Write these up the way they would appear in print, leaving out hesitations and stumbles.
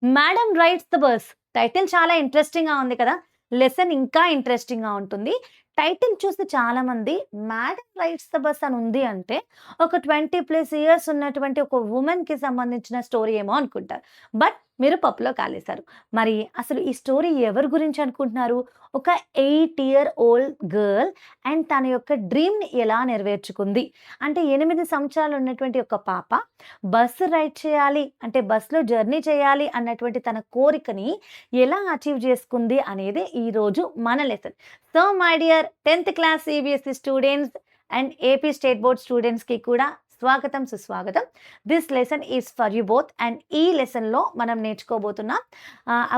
Madam rides the bus. Title చాలా ఇంట్రెస్టింగ్‌గా ఉంది కదా! లెసన్ ఇంకా ఇంట్రెస్టింగ్‌గా ఉంటుంది. టైటిల్ చూసి చాలామంది మేడం రైడ్స్ ద బస్ అని ఉంది అంటే, ఒక 20+ ఇయర్స్ ఉన్నటువంటి ఒక వుమెన్‌కి సంబంధించిన స్టోరీ ఏమో అనుకుంటారు. బట్ మీరు పప్పులో కాలేశారు. మరి అసలు ఈ స్టోరీ ఎవరి గురించి అనుకుంటున్నారు? ఒక 8 ఇయర్ ఓల్డ్ గర్ల్ అండ్ తన యొక్క డ్రీమ్‌ని ఎలా నెరవేర్చుకుంది. అంటే 8 సంవత్సరాలు ఉన్నటువంటి ఒక పాప బస్సు రైడ్ చేయాలి అంటే బస్‌లో జర్నీ చేయాలి అన్నటువంటి తన కోరికని ఎలా అచీవ్ చేసుకుంది అనేది ఈరోజు మన lesson. So my dear 10th class CBSE students and AP state board స్టూడెంట్స్‌కి కూడా స్వాగతం, సుస్వాగతం. This lesson is for you both and ఈ లెసన్‌లో మనం నేర్చుకోబోతున్నాం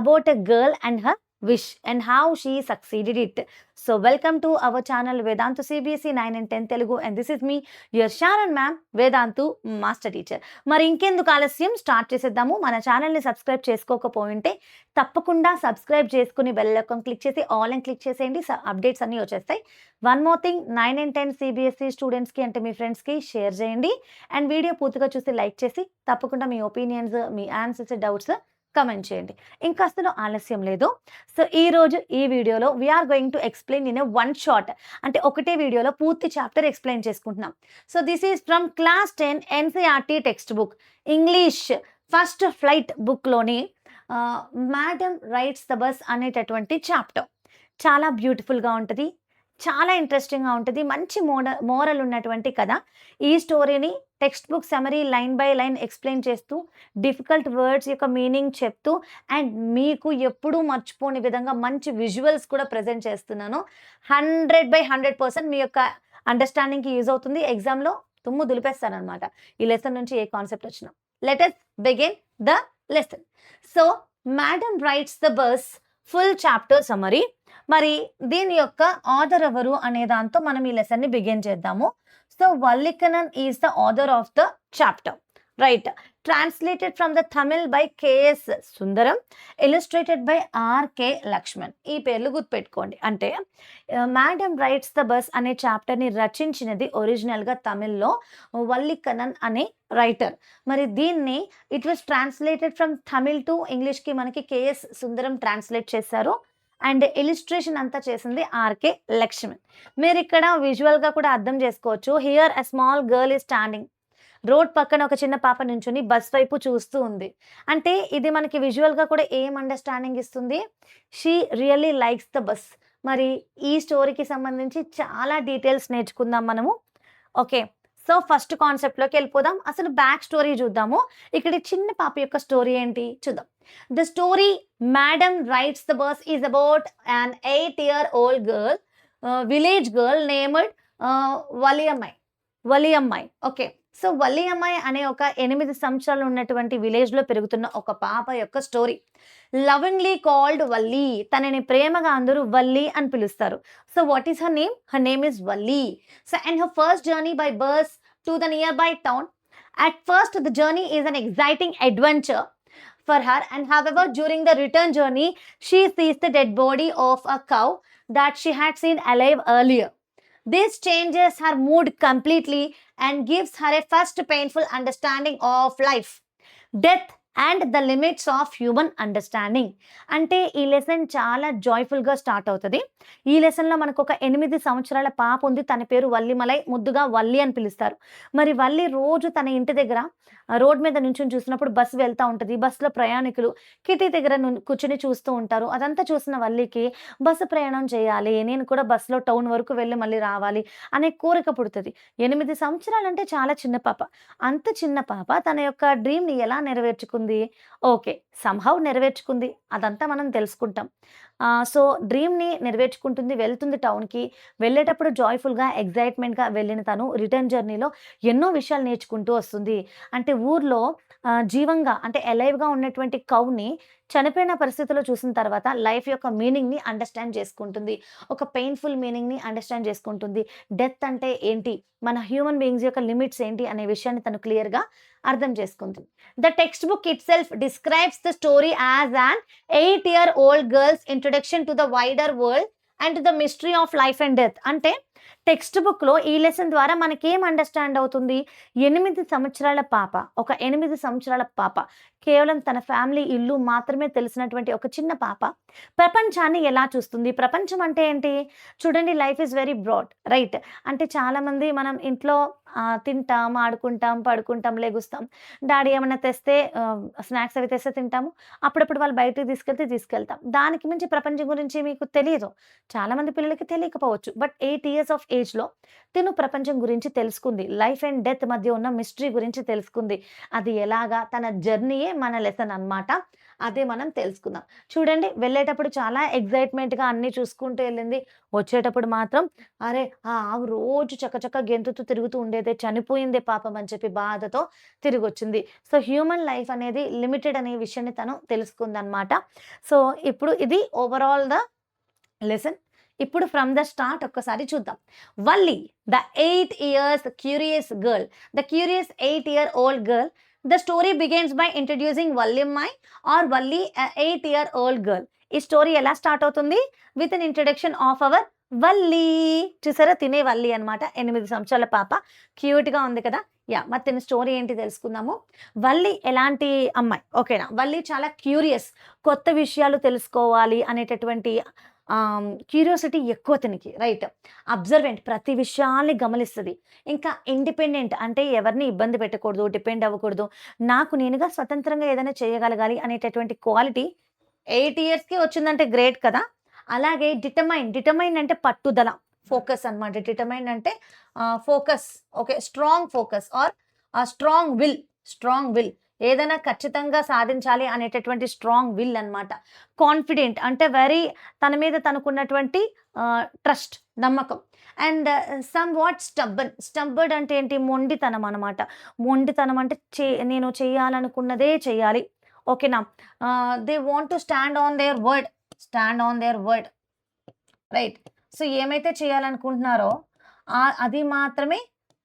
about a girl and her wish and how she succeeded it. So welcome to our channel Vedantu CBSE 9 and 10 Telugu and this is me your Sharon ma'am, Vedantu master teacher. మరి ఇంకెందుకు ఆలస్యం, start చేసేద్దాము. మన ఛానల్‌ని సబ్స్క్రైబ్ చేసుకోకపోయింటే తప్పకుండా సబ్స్క్రైబ్ చేసుకుని బెల్ ఐకాన్ క్లిక్ చేసి all అని క్లిక్ చేసేయండి. అప్డేట్స్ అన్నీ వచ్చేస్తాయి. One more thing, 9 and 10 CBSE స్టూడెంట్స్‌కి అంటే మీ ఫ్రెండ్స్‌కి షేర్ చేయండి అండ్ వీడియో పూర్తిగా చూసి లైక్ చేసి తప్పకుండా మీ ఒపీనియన్స్, మీ ఆన్సర్స్, డౌట్స్ కమెంట్ చేయండి. ఇంకా అసలు ఆలస్యం లేదు. సో ఈరోజు ఈ వీడియోలో we're going to explain in a one shot. అంటే ఒకటే వీడియోలో పూర్తి చాప్టర్ ఎక్స్ప్లెయిన్ చేసుకుంటున్నాం. So this is from class 10 NCERT text book English first flight బుక్లోని మేడం రైడ్స్ ద బస్ అనేటటువంటి చాప్టర్. చాలా బ్యూటిఫుల్‌గా ఉంటది. చాలా ఇంట్రెస్టింగ్‌గా ఉంటది. మంచి మోరల్ ఉన్నటువంటి కథ. ఈ స్టోరీని text book summary line by line explain చేస్తూ, డిఫికల్ట్ వర్డ్స్ యొక్క మీనింగ్ చెప్తూ అండ్ మీకు ఎప్పుడూ మర్చిపోని విధంగా మంచి విజువల్స్ కూడా ప్రెజెంట్ చేస్తున్నాను. 100/100% మీ యొక్క అండర్‌స్టాండింగ్‌కి యూజ్ అవుతుంది. ఎగ్జామ్‌లో దుమ్ము దులిపేస్తాననమాట ఈ లెసన్ నుంచి ఏ కాన్సెప్ట్ వచ్చినా. Let us begin the lesson. So madam rides the bus full chapter summary. మరి దీని యొక్క ఆథర్ ఎవరు అనే దాంతో మనం ఈ లెసన్‌ని బిగిన్ చేద్దాము. So Vallikannan is the author of the chapter. Right. Translated from the Tamil by KS Sundaram, illustrated by RK Laxman. ఈ పేర్లు గుర్తుపెట్టుకోండి. అంటే మేడం రైడ్స్ ద బస్ అనే చాప్టర్ని రచించినది ఒరిజినల్‌గా తమిళ్లో వల్లికనన్ అనే రైటర్. మరి దీన్ని it was translated from Tamil to ఇంగ్లీష్‌కి మనకి KS సుందరం ట్రాన్స్లేట్ చేశారు. అండ్ ఇలిస్ట్రేషన్ అంతా చేసింది RK లక్ష్మణ్. మీరు ఇక్కడ విజువల్‌గా కూడా అర్థం చేసుకోవచ్చు. Here a small girl is standing. Road పక్కన ఒక చిన్న పాప నుంచొని బస్ వైపు చూస్తూ ఉంది. అంటే ఇది మనకి విజువల్‌గా కూడా ఏం అండర్‌స్టాండింగ్ ఇస్తుంది? She really likes the bus. మరి ఈ స్టోరీకి సంబంధించి చాలా డీటెయిల్స్ నేర్చుకుందాం మనము. ఓకే. సో ఫస్ట్ కాన్సెప్ట్‌లోకి వెళ్ళిపోదాం. అసలు బ్యాక్ స్టోరీ చూద్దాము. ఇక్కడ ఈ చిన్న పాప యొక్క స్టోరీ ఏంటి చూద్దాం. The story madam rides the bus is about an 8-year-old girl, village girl named Valliammai. Okay. So Valliammai అనే ఒక 8 సంవత్సరాలు ఉన్నటువంటి విలేజ్‌లో పెరుగుతున్న ఒక పాప యొక్క స్టోరీ. Lovingly called Valli. తనని ప్రేమగా అందరూ వల్లి అని పిలుస్తారు. So what is her name? Her name is Valli. So and her first journey by bus to the nearby town. At first, the journey is an exciting adventure for her, and however, during the return journey, she sees the dead body of a cow that she had seen alive earlier. This changes her mood completely and gives her a first painful understanding of life, death, and the limits of human understanding. అంటే ఈ lesson చాలా జాయ్ఫుల్గా start అవుతుంది. ఈ లెసన్లో మనకు ఒక 8 సంవత్సరాల పాప ఉంది. తన పేరు వల్లిమలై, ముద్దుగా వల్లి అని పిలుస్తారు. మరి వల్లి రోజు తన ఇంటి దగ్గర రోడ్ మీద నుంచొని చూసినప్పుడు బస్సు వెళ్తూ ఉంటుంది. బస్సులో ప్రయాణికులు కిటికీ దగ్గర కూర్చొని చూస్తూ ఉంటారు. అదంతా చూసిన వల్లికి బస్సు ప్రయాణం చేయాలి, నేను కూడా బస్సులో టౌన్ వరకు వెళ్ళి మళ్ళీ రావాలి అనే కోరిక పుడుతుంది. 8 సంవత్సరాలు అంటే చాలా చిన్న పాప. అంత చిన్న పాప తన యొక్క డ్రీమ్‌ని ఎలా నెరవేర్చుకుంది? ఓకే. సంహౌ నెరవేర్చుకుంది. అదంతా మనం తెలుసుకుంటాం. సో డ్రీమ్‌ని నెరవేర్చుకుంటుంది. వెళ్తుంది టౌన్‌కి. వెళ్ళేటప్పుడు జాయ్‌ఫుల్‌గా, ఎక్సైట్‌మెంట్‌గా వెళ్ళిన తను రిటర్న్ జర్నీలో ఎన్నో విషయాలు నేర్చుకుంటూ వస్తుంది. అంటే ఊర్లో జీవంగా అంటే ఎలైవ్‌గా ఉన్నటువంటి కౌని చనిపోయిన పరిస్థితిలో చూసిన తర్వాత లైఫ్ యొక్క మీనింగ్‌ని అండర్‌స్టాండ్ చేసుకుంటుంది. ఒక పెయిన్‌ఫుల్ మీనింగ్‌ని అండర్‌స్టాండ్ చేసుకుంటుంది. డెత్ అంటే ఏంటి? మన హ్యూమన్ బీయింగ్స్ యొక్క లిమిట్స్ ఏంటి అనే విషయాన్ని తను క్లియర్‌గా అర్థం చేసుకుంటుంది. The text book itself describes the story as an 8-year-old girl's introduction to the wider world and to the mystery of life and death. అంటే టెక్స్ట్ బుక్‌లో ఈ లెసన్ ద్వారా మనకేం అండర్‌స్టాండ్ అవుతుంది? 8 సంవత్సరాల పాప, ఒక 8 సంవత్సరాల పాప, కేవలం తన ఫ్యామిలీ, ఇల్లు మాత్రమే తెలిసినటువంటి ఒక చిన్న పాప, ప్రపంచాన్ని ఎలా చూస్తుంది? ప్రపంచం అంటే ఏంటి? చూడండి, life is very broad, right? అంటే చాలామంది మనం ఇంట్లో తింటాం, ఆడుకుంటాం, పడుకుంటాం, లెగుస్తాం. డాడీ ఏమన్నా తెస్తే స్నాక్స్ అవి తెస్తే తింటాము. అప్పుడప్పుడు వాళ్ళు బయటకి తీసుకెళ్తే తీసుకెళ్తాం. దానికి మించి ప్రపంచం గురించి మీకు తెలీదు. చాలామంది పిల్లలకి తెలియకపోవచ్చు. బట్ 8 ఇయర్స్ ఆఫ్ ఏజ్‌లో తిను ప్రపంచం గురించి తెలుసుకుంది. లైఫ్ అండ్ డెత్ మధ్య ఉన్న మిస్టరీ గురించి తెలుసుకుంది. అది ఎలాగా తన జర్నీయే మన లెసన్ అన్నమాట. అదే మనం తెలుసుకుందాం. చూడండి, వెళ్ళేటప్పుడు చాలా ఎక్సైట్‌మెంట్‌గా అన్నీ చూసుకుంటూ ఎళ్ళింది. వచ్చేటప్పుడు మాత్రం అరే! ఆ ఆవు రోజు చకచక గెంతుతూ తిరుగుతూ ఉండేదే, చనిపోయిందే పాపం అని చెప్పి బాధతో తిరిగొచ్చింది. సో, హ్యూమన్ లైఫ్ అనేది లిమిటెడ్ అనే విషయాన్ని తను తెలుసుకుందన్నమాట. సో, ఇప్పుడు ఇది ఓవరాల్ ద లెసన్. ఇప్పుడు ఫ్రమ్ ద స్టార్ట్ ఒక్కసారి చూద్దాం. Valli, the 8 years curious girl. The curious 8 year old girl. The story begins by introducing Valliammai or Valli, 8 year old girl. ఈ స్టోరీ ఎలా స్టార్ట్ అవుతుంది? With an introduction of our Valli. చూసారా, తినే వల్లి అన్నమాట. 8 సంవత్సరాల పాప. క్యూట్‌గా ఉంది కదా! యాహ్! మరి తిన స్టోరీ ఏంటి తెలుసుకుందాము. వల్లి ఎలాంటి అమ్మాయి? ఓకేనా? వల్లి చాలా క్యూరియస్. కొత్త విషయాలు తెలుసుకోవాలి అనేటటువంటి క్యూరియాసిటీ ఎక్కువ తినకి, రైట్? అబ్జర్వెంట్, ప్రతి విషయాల్ని గమనిస్తది. ఇంకా ఇండిపెండెంట్, అంటే ఎవరిని ఇబ్బంది పెట్టకూడదు, డిపెండ్ అవ్వకూడదు. నాకు నేనుగా స్వతంత్రంగా ఏదైనా చేయగలగాలి అనేటటువంటి క్వాలిటీ 8 ఇయర్స్‌కి వచ్చిందంటే గ్రేట్ కదా! అలాగే డిటర్మైన్, డిటర్మైన్ అంటే పట్టుదల, ఫోకస్ అన్నమాట. డిటర్మైన్ అంటే focus, okay. Strong focus or strong will, strong will. ఏదైనా ఖచ్చితంగా సాధించాలి అనేటటువంటి స్ట్రాంగ్ విల్ అన్నమాట. కాన్ఫిడెంట్ అంటే వెరీ, తన మీద తనకున్నటువంటి ట్రస్ట్, నమ్మకం. And some what stubborn. Stubborn అంటే ఏంటి? మొండితనం అనమాట. మొండితనం అంటే నేను చేయాలనుకున్నదే చేయాలి. ఓకేనా? They want to stand on their word. Stand on their word, right? So, ఏమైతే చేయాలనుకుంటున్నారో అది మాత్రమే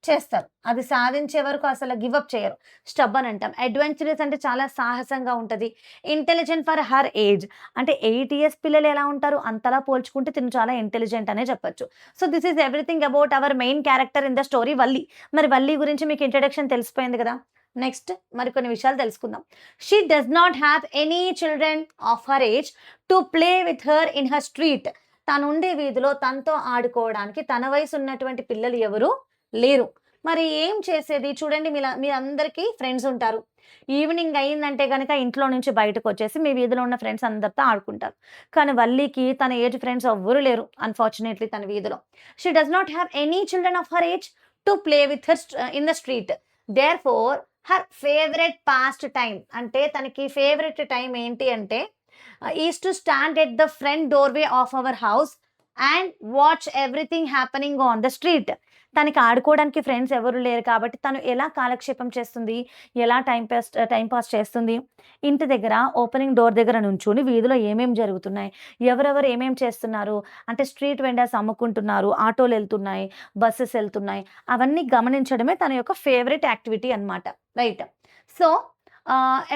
చేస్తారు. అది సాధించే వరకు అసలు గివ్ అప్ చేయరు. స్టబ్బర్న్ అంటాం. అడ్వెంచరస్ అంటే చాలా సాహసంగా ఉంటది. Intelligent for her age. అంటే 8 ఇయర్స్ పిల్లలు ఎలా ఉంటారు? అంతలా పోల్చుకుంటే తిను చాలా ఇంటెలిజెంట్ అనే చెప్పొచ్చు. So, this is everything about our main character in the story Valli. మరి వల్లి గురించి మీకు ఇంట్రడక్షన్ తెలిసిపోయింది కదా! నెక్స్ట్ మరికొన్ని విషయాలు తెలుసుకుందాం. She does not have any children of her age to play with her in her street. తనుండే వీధిలో తనతో ఆడుకోవడానికి తన వయసు ఉన్నటువంటి పిల్లలు ఎవరు లేరు. మరి ఏం చేసేది? చూడండి, మీరందరికీ ఫ్రెండ్స్ ఉంటారు. ఈవినింగ్ అయిందంటే గనక ఇంట్లో నుంచి బయటకొచ్చేసి మీ వీధిలో ఉన్న ఫ్రెండ్స్ అందరితో ఆడుకుంటారు. కానీ వల్లికి తన ఏజ్ ఫ్రెండ్స్ ఎవ్వరు లేరు అన్‌ఫార్చునేట్‌లీ తన వీధిలో. She does not have any children of her age to play with her in the street. Therefore her favourite past time, అంటే తనకి ఫేవరెట్ టైమ్ ఏంటి అంటే is to stand at the front doorway of our house and watch everything happening on the street. తనకి ఆడుకోవడానికి friends ఎవరు లేరు కాబట్టి తను ఎలా కాలక్షేపం చేస్తుంది? ఎలా టైమ్ పాస్ చేస్తుంది? ఇంటి దగ్గర ఓపెనింగ్ డోర్ దగ్గర నుంచొని వీధిలో ఏమేం జరుగుతున్నాయి? ఎవరెవరు ఏమేం చేస్తున్నారు? అంటే స్ట్రీట్ వెండర్స్ అమ్ముకుంటున్నారు, ఆటోలెళ్తున్నాయి, బసెస్ ఎళ్తున్నాయి. అవన్నీ గమనించడమే తన యొక్క ఫేవరెట్ యాక్టివిటీ అన్నమాట. Right. So,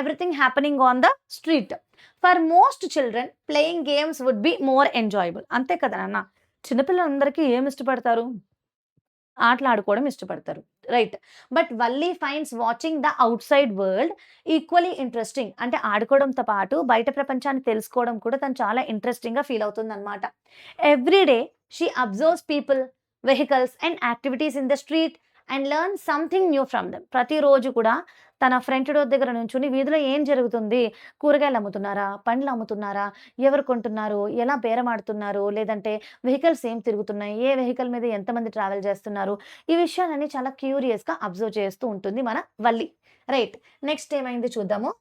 everything happening on the street. For most children playing games would be more enjoyable. అంతే కదా నాన్న! చిన్నపిల్లలందరికీ ఏమి ఇష్టపడతారు? ఆటలాడుకోవడం ఇష్టపడతారు. Right. But Valli finds watching the outside world equally interesting. అంటే ఆడుకోవడంతో పాటు బయట ప్రపంచాన్ని తెలుసుకోవడం కూడా తను చాలా ఇంట్రెస్టింగ్‌గా ఫీల్ అవుతుందన్నమాట. Every day she absorbs people, vehicles and activities in the street and learn something new from them. ప్రతిరోజు కూడా తన ఫ్రంట్ డోర్ దగ్గర నుంచొని వీధిలో ఏం జరుగుతుంది? కూరగాయలు అమ్ముతున్నారా? పండ్లు అమ్ముతున్నారా? ఎవరు కొంటున్నారు? ఎలా బేరమాడుతున్నారు? లేదంటే వెహికల్స్ ఏం తిరుగుతున్నాయి? ఏ వెహికల్ మీద ఎంతమంది ట్రావెల్ చేస్తున్నారు? ఈ విషయాలన్నీ చాలా క్యూరియస్‌గా అబ్జర్వ్ చేస్తూ ఉంటుంది మన వల్లి. రైట్. నెక్స్ట్ ఏమైంది చూద్దాము.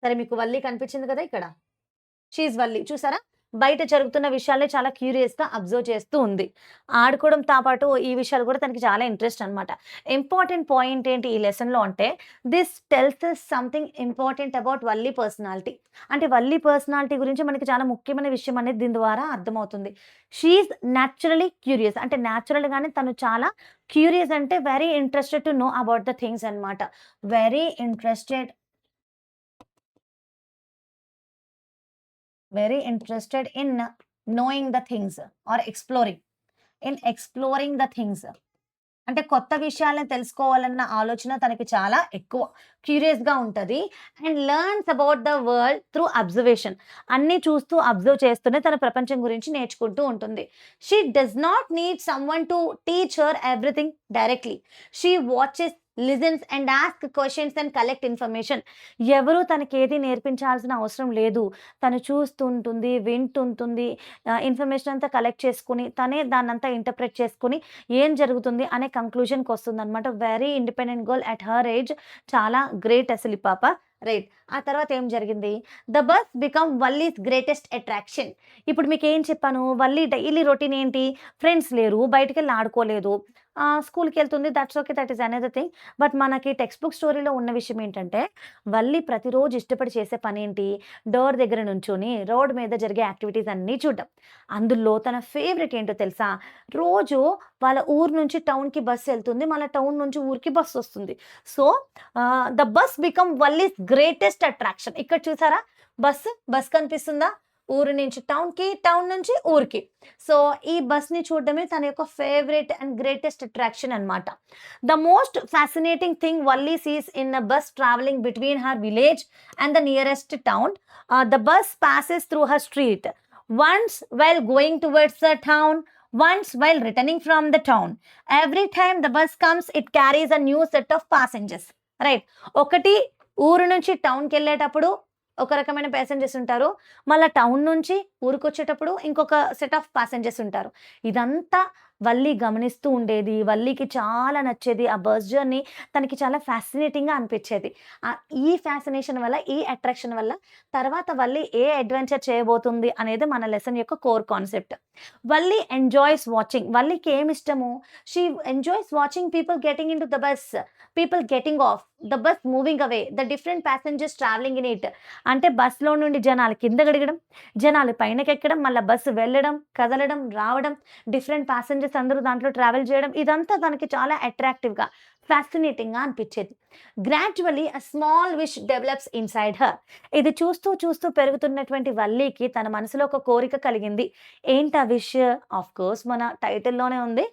సరే, మీకు వల్లి కనిపించింది కదా ఇక్కడ. She is Valli. చూసారా? బయట జరుగుతున్న విషయాల్ని చాలా క్యూరియస్‌గా అబ్జర్వ్ చేస్తూ ఉంది. ఆడుకోవడంతో పాటు ఈ విషయాలు కూడా తనకి చాలా ఇంట్రెస్ట్ అన్నమాట. ఇంపార్టెంట్ పాయింట్ ఏంటి ఈ లెసన్‌లో అంటే, this tells us something important about Valli personality. అంటే వల్లి పర్సనాలిటీ గురించి మనకి చాలా ముఖ్యమైన విషయం అనేది దీని ద్వారా అర్థమవుతుంది. She is naturally curious. అంటే నేచురల్‌గానే తను చాలా క్యూరియస్, అంటే very interested to know about the things అన్నమాట. Very interested, very interested in knowing the things or exploring. In exploring the things. అంటే కొత్త విషయాలను తెలుసుకోవాలన్న ఆలోచన తనకి చాలా ఎక్కువ. క్యూరియస్‌గా ఉంటది. And learns about the world through observation. అన్నీ చూస్తూ అబ్జర్వ్ చేస్తూనే తన ప్రపంచం గురించి నేర్చుకుంటూ ఉంటుంది. She does not need someone to teach her everything directly. She watches, listens and ask questions and collect information. ఎవరు తనకేది నేర్పించాల్సిన అవసరం లేదు. తను చూస్తుంటుంది, వింటుంటుంది. ఇన్ఫర్మేషన్ అంతా కలెక్ట్ చేసుకొని, తనే దాన్నంతా ఇంటర్ప్రెట్ చేసుకొని ఏం జరుగుతుంది అనే కంక్లూజన్‌కి వస్తుందనమాట. Very independent girl at her age. చాలా గ్రేట్ అసలు ఈ పాప. రైట్. ఆ తర్వాత ఏం జరిగింది? The bus become Valli's greatest attraction. ఇప్పుడు మీకేం చెప్పాను? వల్లి డైలీ రొటీన్ ఏంటి? ఫ్రెండ్స్ లేరు, బయటికెళ్ళి ఆడుకోలేదు. స్కూల్‌కెళ్తుంది. That's okay. That is another thing. But మనకి టెక్స్ట్ బుక్ స్టోరీలో ఉన్న విషయం ఏంటంటే, వల్లి ప్రతిరోజు ఇష్టపడి చేసే పనేంటి? డోర్ దగ్గర నుంచొని రోడ్ మీద జరిగే యాక్టివిటీస్ అన్నీ చూడడం. అందులో తన ఫేవరెట్ ఏంటో తెలుసా? రోజు వాళ్ళ ఊరు నుంచి టౌన్‌కి బస్ ఎళ్తుంది. మళ్ళా టౌన్ నుంచి ఊరికి బస్సొస్తుంది. So, the bus become Valli's greatest attraction. ఇక్కడ చూసారా? బస్ కనిపిస్తుందా? ఊరు నుంచి టౌన్‌కి, టౌన్ నుంచి ఊరికి. సో, ఈ బస్‌ని చూడడమే తన యొక్క ఫేవరెట్ అండ్ గ్రేటెస్ట్ అట్రాక్షన్ అన్నమాట. The most fascinating thing Valli sees in a bus travelling between her village and the nearest town. The bus passes through her street. Once while going towards the town, once while returning from the town. Every time the bus comes, it carries a new set of passengers. Right. ఒకటి ఊరు నుంచి టౌన్‌కెళ్ళేటప్పుడు ఒక రకమైన passengers ఉంటారు. మళ్ళా town నుంచి ఊరికొచ్చేటప్పుడు ఇంకొక set of passengers ఉంటారు. ఇదంతా వల్లి గమనిస్తూ ఉండేది. వల్లికి చాలా నచ్చేది. ఆ బస్ జర్నీ తనకి చాలా ఫ్యాసినేటింగ్‌గా అనిపిచ్చేది. ఈ ఫ్యాసినేషన్ వల్ల, ఈ అట్రాక్షన్ వల్ల తర్వాత వల్లి ఏ అడ్వెంచర్ చేయబోతుంది అనేది మన లెసన్ యొక్క core concept. Valli enjoys watching. వల్లికి ఏమిష్టము? She enjoys watching people getting into the bus, people getting off, the bus moving away, the different passengers traveling in it. అంటే బస్‌లో నుండి జనాలు కింద గడగడం, జనాలు పైనకెక్కడం, మళ్ళా బస్సు వెళ్ళడం, కదలడం, రావడం, డిఫరెంట్ ప్యాసింజర్స్ అందరూ దాంట్లో ట్రావెల్ చేయడం, ఇదంతా తనకి చాలా అట్రాక్టివ్‌గా, ఫ్యాసినేటింగ్‌గా అనిపిచ్చేది. Gradually a small wish develops inside her. ఇది చూస్తూ, చూస్తూ పెరుగుతున్నటువంటి వల్లికి తన మనసులో ఒక కోరిక కలిగింది. ఏంటా విష్? ఆఫ్‌కోర్స్ మన టైటిల్‌లోనే ఉంది.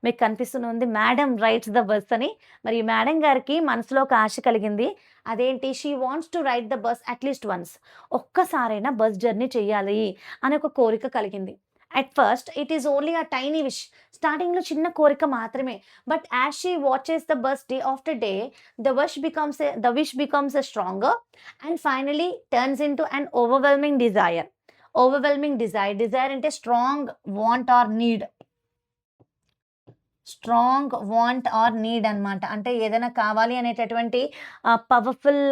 మీకు కనిపిస్తూనే ఉంది. మేడమ్ రైడ్స్ ద బస్ అని. మరి ఈ మేడమ్ గారికి మనసులో ఒక ఆశ కలిగింది. అదేంటి? She wants to ride the bus at least once. ఒక్కసారైనా బస్ జర్నీ చెయ్యాలి అనే ఒక కోరిక కలిగింది. At first it is only a tiny wish. స్టార్టింగ్‌లో చిన్న కోరిక మాత్రమే. But as she watches the bus day after day, the wish becomes a stronger and finally turns into an overwhelming desire. Overwhelming desire. Desire అంటే strong want or need. Strong want or need అనమాట. అంటే ఏదైనా కావాలి అనేటటువంటి powerful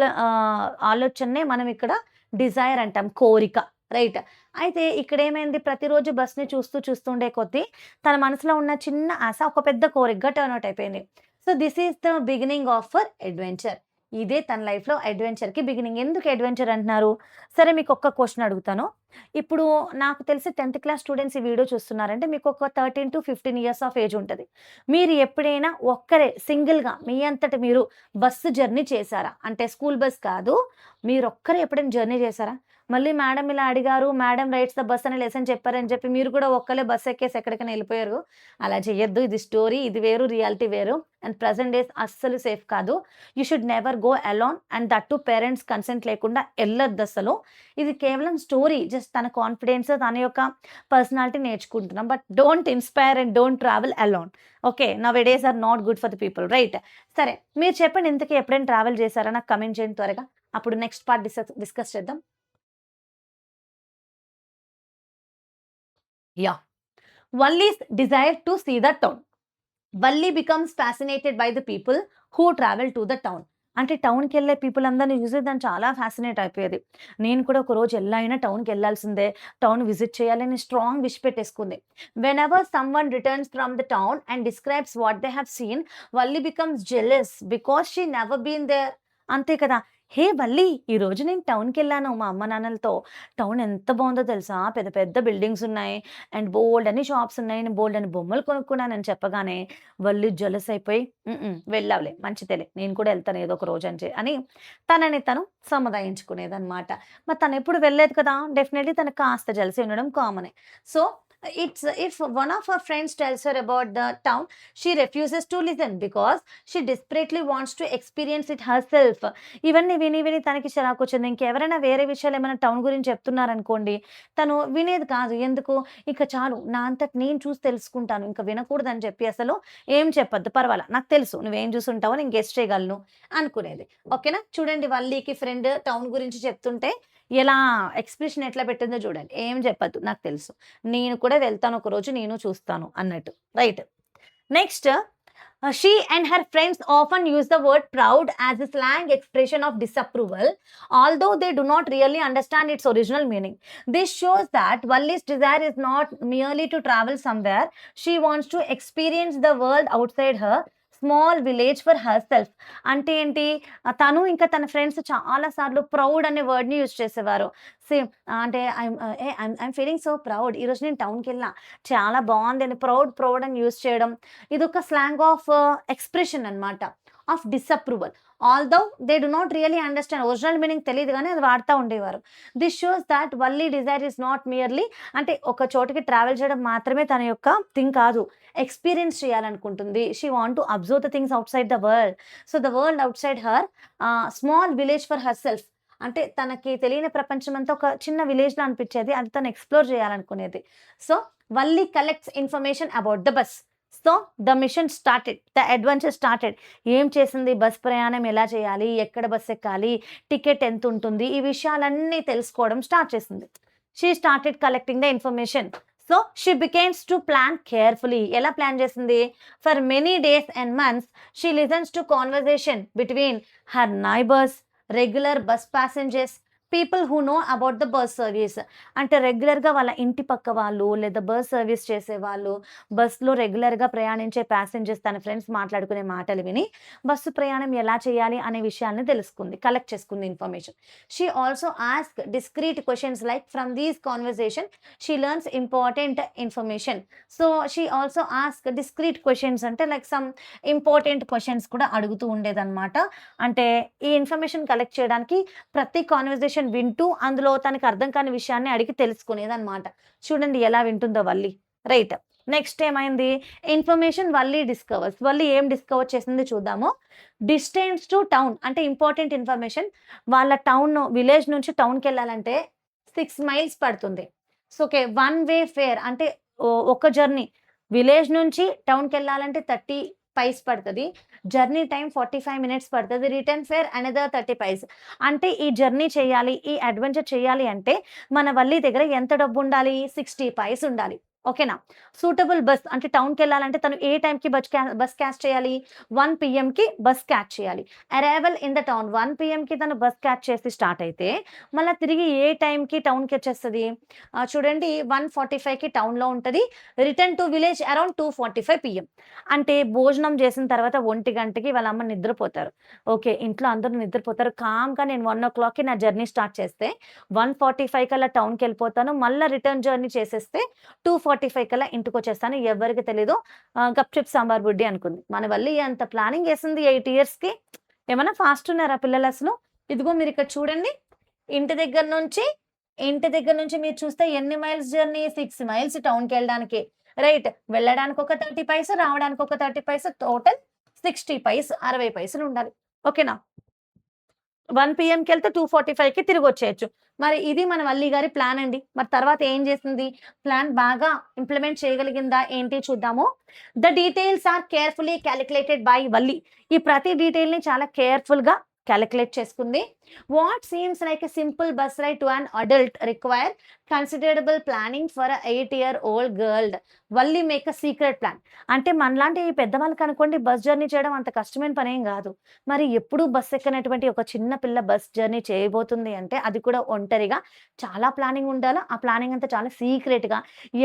ఆలోచననే మనం ఇక్కడ Dzire అంటాం. కోరిక. రైట్. అయితే ఇక్కడేమైంది? ప్రతిరోజు బస్‌ని చూస్తూ చూస్తుండే కొద్దీ తన మనసులో ఉన్న చిన్న ఆశ ఒక పెద్ద కోరికగా టర్న్ ఔట్ అయిపోయింది. So, this is the beginning of her adventure. ఇదే తన లైఫ్‌లో అడ్వెంచర్‌కి బిగినింగ్. ఎందుకు అడ్వెంచర్ అంటున్నారు? సరే, మీకొక్క క్వెషన్ అడుగుతాను. ఇప్పుడు నాకు తెలిసి 10థ్ క్లాస్ స్టూడెంట్స్ ఈ వీడియో చూస్తున్నారంటే మీకొక 13-15 ఇయర్స్ ఆఫ్ ఏజ్ ఉంటది. మీరు ఎప్పుడైనా ఒక్కరే సింగిల్‌గా మీ అంతట మీరు బస్సు జర్నీ చేశారా? అంటే స్కూల్ బస్ కాదు. మీరొక్కరే ఎప్పుడైనా జర్నీ చేశారా? మళ్ళీ మేడమ్ ఇలా అడిగారు, మేడమ్ రైడ్స్ ద బస్ అనే లెసన్ చెప్పారని చెప్పి మీరు కూడా ఒక్కళ్ళే బస్ ఎక్కేసి ఎక్కడికైనా ఎళ్ళిపోయారు. అలా చేయొద్దు. ఇది స్టోరీ. ఇది వేరు, రియాలిటీ వేరు. అండ్ ప్రెజెంట్ డేస్ అస్సలు సేఫ్ కాదు. You should never go alone and that two parents consent లేకుండా ఎళ్ళొద్దసలు. ఇది కేవలం స్టోరీ. జస్ట్ తన కాన్ఫిడెన్స్, తన యొక్క పర్సనాలిటీ నేర్చుకుంటున్నాం. But don't inspire and don't travel alone. Okay. Nowadays are not good for the people. Right. సరే, మీరు చెప్పండి, ఇంతకీ ఎప్పుడైనా ట్రావెల్ చేశారా? నాకు కామెంట్ చేయండి త్వరగా. అప్పుడు నెక్స్ట్ పార్ట్ డిస్కస్ చేద్దాం. Yeah! Valli's desire to see the town. Valli becomes fascinated by the people who travel to the town. అంటే టౌన్‌కెళ్ళే పీపుల్ అందరిని చూసి తను చాలా ఫ్యాసినేట్ అయిపోయేది. నేను కూడా ఒకరోజు ఎలా అయినా టౌన్‌కెళ్ళాల్సిందే. టౌన్ విజిట్ చేయాలని స్ట్రాంగ్ విష్ పెట్టేసుకుంది. Whenever someone returns from the town and describes what they have seen, Valli becomes jealous because she never been there. అంతే కదా! హే వల్లి, ఈరోజు నేను టౌన్‌కెళ్ళాను మా అమ్మ నాన్నలతో. టౌన్ ఎంత బావుందో తెలుసా? పెద్ద పెద్ద బిల్డింగ్స్ ఉన్నాయి. అండ్ బోలెడన్ని షాప్స్ ఉన్నాయి. నేను బోలెడన్ని బొమ్మలు కొనుక్కున్నానని చెప్పగానే వల్లి జెలస్ అయిపోయి, వెళ్ళావులే, మంచిదేలే, నేను కూడా ఎళ్తాను ఏదో ఒక రోజు అని తనని తను సముదాయించుకునేదనమాట. మరి తనెప్పుడు వెళ్ళలేదు కదా! డెఫినెట్‌లీ తనకు కాస్త జెలసీ ఉండడం కామనే. So, It's if one of her friends tells her about the town, she refuses to listen because she desperately wants to experience it herself. ఇవన్నీ విని విని తనకి చిరాకొచ్చింది. ఇంకెవరైనా వేరే విషయాలు ఏమైనా టౌన్ గురించి చెప్తున్నారనుకోండి, తను వినేది కాదు. ఎందుకు? ఇక చాలు నా అంతట నేను చూసి తెలుసుకుంటాను. ఇంక వినకూడదని చెప్పి అసలు ఏం చెప్పొద్దు పర్వాలా. నాకు తెలుసు నువ్వేం చూసుంటావో నేను గెస్ చేయగలను అనుకునేది. ఓకేనా? చూడండి వల్లీకి ఫ్రెండ్ టౌన్ గురించి చెప్తుంటే ఎలా ఎక్స్‌ప్రెషన్ ఎట్లా పెట్టిందో చూడండి. ఏం చెప్పొద్దు నాకు తెలుసు. నేను కూడా వెళ్తాను ఒకరోజు నేను చూస్తాను అన్నట్టు. Right. Next she and her friends often use the word proud as a slang expression of disapproval, although they do not really understand its original meaning. This shows that Valli's desire is not merely to travel somewhere, she wants to experience the world outside her small village for herself. అంటే ఏంటి? తను ఇంకా తన friends చాలా సార్లు proud అనే వర్డ్‌ని use చేసేవారు. Same అంటే ఐయామ్ ఫీలింగ్ సో ప్రౌడ్. ఈరోజు నేను టౌన్‌కెళ్ళినా. చాలా బావుంది అని ప్రౌడ్, ప్రౌడ్ అని యూజ్ చేయడం. ఇదొక స్లాంగ్ ఆఫ్ ఎక్స్‌ప్రెషన్ అన్నమాట. Of disapproval. Although they do not really understand original meaning తెలీదు గానీ అది వాడతా ఉండేవారు. This shows thought Valli Dzire is not merely అంటే ఒక చోటికి ట్రావెల్ చేయడం మాత్రమే తన యొక్క థింగ్ కాదు. ఎక్స్‌పీరియన్స్ చేయాలనుకుంటుంది. She want to observe the things outside the world. So, the world outside her small village for herself. అంటే తనకి తెలియని ప్రపంచమంతా ఒక చిన్న విలేజ్‌లా అనిపిచ్చేది. అది తను ఎక్స్‌ప్లోర్ చేయాలనుకునేది. So, Valli collects information about the bus. So, the mission started. The adventure started. ఏం చేసింది? బస్ ప్రయాణం ఎలా చేయాలి? ఎక్కడ బస్ ఎక్కాలి? టికెట్ ఎంతుంటుంది? ఈ విషయాలన్నీ తెలుసుకోవడం స్టార్ట్ చేసింది. She started collecting the information. So, she begins to plan carefully. ఎలా ప్లాన్ చేసింది? For many days and months she listens to conversation between her neighbours, regular bus passengers, people who know about the bus service. అంటే రెగ్యులర్‌గా వాళ్ళ ఇంటి పక్క వాళ్ళు, లేదా bus service చేసేవాళ్ళు, బస్‌లో రెగ్యులర్‌గా ప్రయాణించే ప్యాసింజర్స్ తన ఫ్రెండ్స్ మాట్లాడుకునే మాటలు విని, బస్సు ప్రయాణం ఎలా చేయాలి అనే విషయాల్ని తెలుసుకుంది. కలెక్ట్ చేసుకుంది information. She also asked discrete questions like from these conversation she learns important information. So, she also asked discrete questions అంటే లైక్ సమ్ ఇంపార్టెంట్ క్వెషన్స్ కూడా అడుగుతూ ఉండేదన్నమాట. అంటే ఈ ఇన్ఫర్మేషన్ కలెక్ట్ చేయడానికి ప్రతి కన్వర్జేషన్ వింటూ అందులో తనకి అర్థం కాని విషయాన్ని అడిగి తెలుసుకునేదన్నమాట. చూడండి ఎలా వింటుందో వల్లి. రైట్. నెక్స్ట్ ఏమైంది? Information Valli discovers. వల్లి ఏం డిస్కవర్ చేసింది చూద్దాము. డిస్టెన్స్ టు టౌన్ అంటే ఇంపార్టెంట్ ఇన్ఫర్మేషన్. వాళ్ళ విలేజ్ నుంచి టౌన్‌కెళ్ళాలంటే 6 మైల్స్ పడుతుంది. So, okay. One way fare అంటే ఒక జర్నీ. విలేజ్ నుంచి టౌన్‌కెళ్ళాలంటే 30 పైస్ పడతది. జర్నీ టైమ్ 45 మినిట్స్ పడతది. Return fare another 30 paise. అంటే ఈ జర్నీ చేయాలి, ఈ అడ్వెంచర్ చేయాలి అంటే మన వల్లి దగ్గర ఎంత డబ్బుండాలి? 60 పైస్ ఉండాలి. ఓకేనా? సూటబుల్ బస్ అంటే టౌన్‌కెళ్ళాలంటే తను ఏ టైమ్‌కి బస్ క్యాచ్ చేయాలి? 1 పీఎంకి బస్ క్యాచ్ చేయాలి. అరైవల్ ఇన్ ద టౌన్ 1 పీఎంకి తను బస్ క్యాచ్ చేసి స్టార్ట్ అయితే మళ్ళా తిరిగి ఏ టైమ్‌కి టౌన్‌కొచ్చేస్తది? చూడండి 1:45కి టౌన్‌లో ఉంటది. Return to village around 2:45 PM. అంటే భోజనం చేసిన తర్వాత 1 గంటకి వాళ్ళ అమ్మ నిద్రపోతారు. ఓకే. ఇంట్లో అందరూ నిద్రపోతారు. కామ్‌గా నేను 1:00కి నా జర్నీ స్టార్ట్ చేస్తే 1:45 కల్లా టౌన్‌కెళ్ళిపోతాను. మళ్ళా రిటర్న్ జర్నీ చేసేస్తే 2:45 కల్లా ఇంటికొచ్చేస్తాను. ఎవ్వరికీ తెలీదు. గప్‌చుప్ సాంబార్ బుడ్డి అనుకుంది. మన వల్లి అంత ప్లానింగ్ ఏసింది 8 ఇయర్స్‌కి. ఏమన్నా ఫాస్ట్ ఉన్నారా పిల్లలసలు? ఇదిగో మీరిక్కడ చూడండి. ఇంటి దగ్గర నుంచి మీరు చూస్తే ఎన్ని మైల్స్ జర్నీ? 6 మైల్స్ టౌన్‌కెళ్ళడానికి. రైట్. వెళ్ళడానికి ఒక 30 పైస్, రావడానికి ఒక 30 పైస్ టోటల్ 60 పైస్ 60 పైసలుండాలి. ఓకేనా? 1 పీఎంకెళ్తే 2:45కి తిరిగొచ్చేయొచ్చు. మరి ఇది మన వల్లి గారి ప్లాన్ అండి. మరి తర్వాత ఏం చేసింది? ప్లాన్ బాగా ఇంప్లిమెంట్ చేయగలిగిందా ఏంటి చూద్దాము. The details are carefully calculated by Valli. ఈ ప్రతి డీటెయిల్‌ని చాలా కేర్‌ఫుల్‌గా కాలిక్యులేట్ చేసుకుంది. What seems like a simple bus ride to an adult require considerable planning for a 8 year old girl. Valli make a secret plan. అంటే మనలాంటి పెద్దవాళ్ళకి అనుకోండి బస్ జర్నీ చేయడం అంత కష్టమైన పనేం గాదు. మరి ఎప్పుడూ బస్ ఎక్కనటువంటి ఒక చిన్న పిల్ల బస్ జర్నీ చేయబోతుంది అంటే అది కూడా ఒంటరిగా చాలా ప్లానింగ్ ఉండాలా. ఆ ప్లానింగ్ అంతా చాలా సీక్రెట్‌గా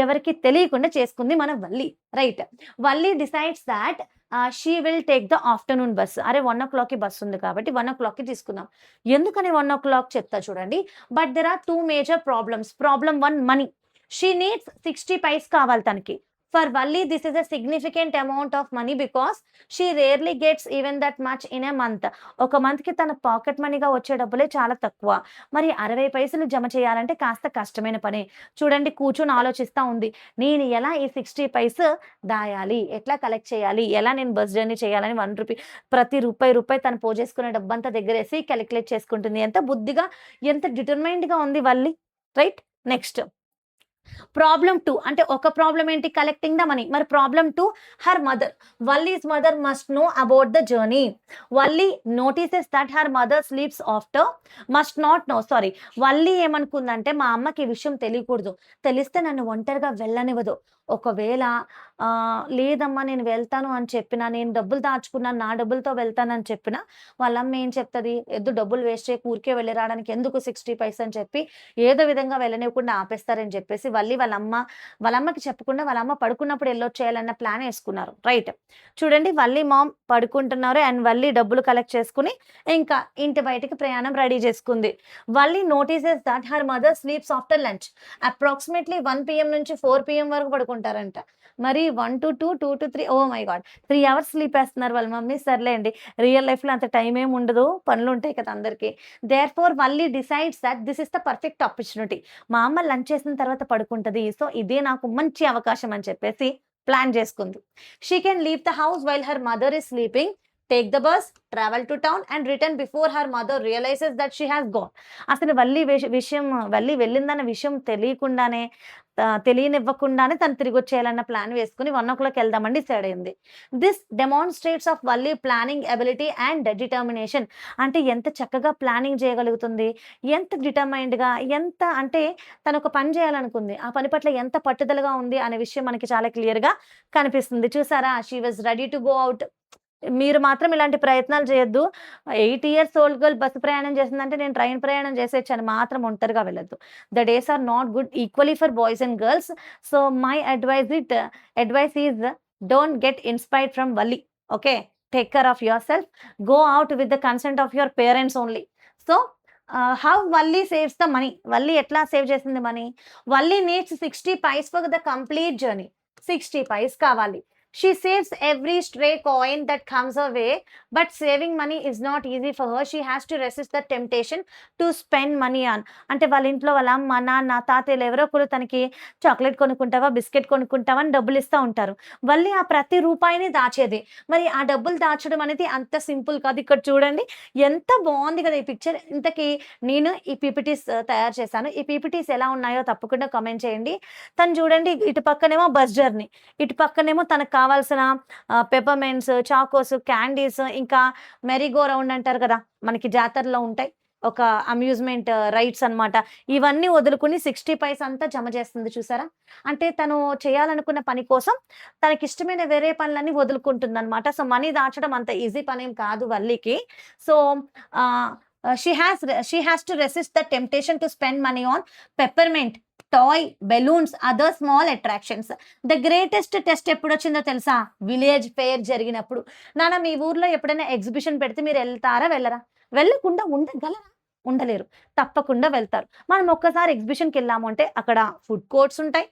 ఎవరికీ తెలియకుండా చేసుకుంది మన Valli. Right. Valli decides thought she will take the afternoon bus. అరే 1:00కి బస్ ఉంది కాబట్టి 1:00కి తీసుకుందాం. ఎందుకని 1:00 చెప్తా చూడండి. But there are 2 major problems. Problem 1 money. She needs 60 paise కావాలి తనకి. For Valli this is a significant amount of money because she rarely gets even that much in a month. ఒక మంత్‌కి తన పాకెట్ మనీగా వచ్చే డబ్బులే చాలా తక్కువ. మరి 60 పైసలు జమ చేయాలంటే కాస్త కష్టమైన పనే. చూడండి కూర్చొని ఆలోచిస్తా ఉంది. నేను ఎలా ఈ 60 పైస్ దాయాలి? ఎట్లా కలెక్ట్ చేయాలి? ఎలా నేను బస్ జర్నీ చేయాలని రూ. 1 ప్రతి రూపాయి తను పోజేసుకునే డబ్బంతా దగ్గరేసి కాలిక్యులేట్ చేసుకుంటుంది. ఎంత బుద్ధిగా, ఎంత డిటర్మైన్డ్‌గా ఉంది వల్లి. రైట్? నెక్స్ట్ ప్రాబ్లమ్ 2 అంటే ఒక ప్రాబ్లమ్ ఏంటి? Collecting the money. మరి problem 2 her mother. Valli's mother must know about the journey. Valli notices that her mother sleeps after must not know sorry. వల్లి ఏమనుకుందంటే మా అమ్మకి ఈ విషయం తెలియకూడదు. తెలిస్తే నన్ను ఒంటరిగా వెళ్ళనివ్వదు. ఒకవేళ లేదమ్మా నేను వెళ్తాను అని చెప్పినా, నేను డబ్బులు దాచుకున్నాను నా డబ్బులతో వెళ్తానని చెప్పినా, వాళ్ళమ్మ ఏం చెప్తది? "ఎద్దు డబ్బులు వేస్ట్ చేయకు ఊరికే వెళ్ళి రావడానికి ఎందుకు 60 పైసలు" అని చెప్పి ఏదో విధంగా వెళ్ళనివ్వకుండా ఆపేస్తారని చెప్పేసి వాళ్ళమ్మకి చెప్పకుండా వాళ్ళమ్మ పడుకున్నప్పుడు ఎళ్ళొచ్చేయాలన్న ప్లాన్ యేసుకున్నారు. రైట్. చూడండి వల్లి మామ్ పడుకుంటున్నారు అండ్ వల్లి డబ్బులు కలెక్ట్ చేసుకొని ఇంకా ఇంటి బయటికి ప్రయాణం రెడీ చేసుకుంది. Valli notices that her mother sleeps after lunch. Approximately 1 PM నుంచి 4 పీఎం వరకు పడుకుంటారంట. మరి 1-2, 2-3 oh my god! 3 hours sleep ఏస్తున్నారు వాళ్ళ మమ్మీ. సర్లేండి. రియల్ లైఫ్‌లో అంత టైం ఏమి ఉండదు. పనులుంటాయి కదా అందరికి. Therefore Valli decides that this is the perfect opportunity. మా అమ్మ లంచ్ చేసిన తర్వాత పడుకుంటది. సో, ఇదే నాకు మంచి అవకాశం అని చెప్పేసి ప్లాన్ చేసుకుంది. She can leave the house while her mother is sleeping, take the bus, travel to town and return before her mother realises that she has gone. అసలు వల్లి వెళ్ళిందన్న విషయం తెలియకుండానే తెలియనివ్వకుండానే తను తిరిగొచ్చేయాలన్న ప్లాన్ వేసుకొని 1:00 వెళ్దామని డిసైడ్ అయింది. This demonstrates of Valli planning ability and determination. అంటే ఎంత చక్కగా ప్లానింగ్ చేయగలుగుతుంది. ఎంత డిటర్మైన్డ్‌గా ఎంత అంటే తనొక పని చేయాలనుకుంది. ఆ పని పట్ల ఎంత పట్టుదలగా ఉంది అనే విషయం మనకి చాలా క్లియర్‌గా కనిపిస్తుంది. చూసారా? She was ready to go out. మీరు మాత్రం ఇలాంటి ప్రయత్నాలు చేయొద్దు. 8 ఇయర్స్ ఓల్డ్ గర్ల్ బస్సు ప్రయాణం చేసిందంటే నేను ట్రైన్ ప్రయాణం చేసేయొచ్చని మాత్రం ఒంటరిగా వెళ్ళొద్దు. The days are not good equally for boys and girls. So, my advice is don't get inspired from Valli. Okay. Take care of yourself. Go out with the consent of your parents only. So, how Valli saves the money. Valli ఎట్లా save చేసింది money? Valli needs 60 paise for the complete journey. 60 paise కావాలి. She saves every stray coin that comes her way, but saving money is not easy for her. She has to resist the temptation to spend money on. అంటే వాళ్ళ ఇంట్లో వాళ్ళ అమ్మ, నాన్న, తాతయ్యలు ఎవరో ఒకరు తనకి చాక్లెట్ కొనుక్కుంటావా, బిస్కెట్ కొనుక్కుంటావా అని డబ్బులు ఇస్తా ఉంటారు. వల్లి ఆ ప్రతి రూపాయిని దాచేది. మరి ఆ డబ్బులు దాచడం అనేది అంత సింపుల్ కాదు. ఇక్కడ చూడండి ఎంత బాగుంది కదా ఈ పిక్చర్. ఇంతకీ నేను ఈ పీపీటీస్ తయారు చేశాను. ఈ పీపీటీస్ ఎలా ఉన్నాయో తప్పకుండా కామెంట్ చేయండి. తను చూడండి ఇటు పక్కనేమో బస్ జర్నీ, ఇటు పక్కనేమో తనకు కావాల్సిన పెప్పర్‌మెంట్స్, చాకోస్, క్యాండీస్ ఇంకా మెరీ గో రౌండ్ అంటారు కదా! మనకి జాతరలో ఉంటాయి. ఒక అమ్యూజ్‌మెంట్ రైడ్స్ అన్నమాట. ఇవన్నీ వదులుకొని 60 పైస్ అంతా జమ చేస్తుంది చూసారా? అంటే తను చేయాలనుకున్న పని కోసం తనకిష్టమైన వేరే పనులన్నీ వదులుకుంటుందన్నమాట. సో, మనీ దాచడం అంత ఈజీ పనేం కాదు వల్లికి. So, ah, she has to resist the temptation to spend money on peppermint, toy, balloons, other small attractions. The greatest test ఎప్పుడొచ్చిందో తెలుసా? విలేజ్ ఫెయిర్ జరిగినప్పుడు. నాన్న మీ ఊర్లో ఎప్పుడైనా ఎగ్జిబిషన్ పెడితే మీరెళ్తారా? వెళ్ళరా? వెళ్ళకుండా ఉండగలరా? ఉండలేరు. తప్పకుండా వెళ్తారు. మనం ఒక్కసారి ఎగ్జిబిషన్‌కెళ్ళాము అంటే అక్కడ ఫుడ్ కోర్ట్స్ ఉంటాయి.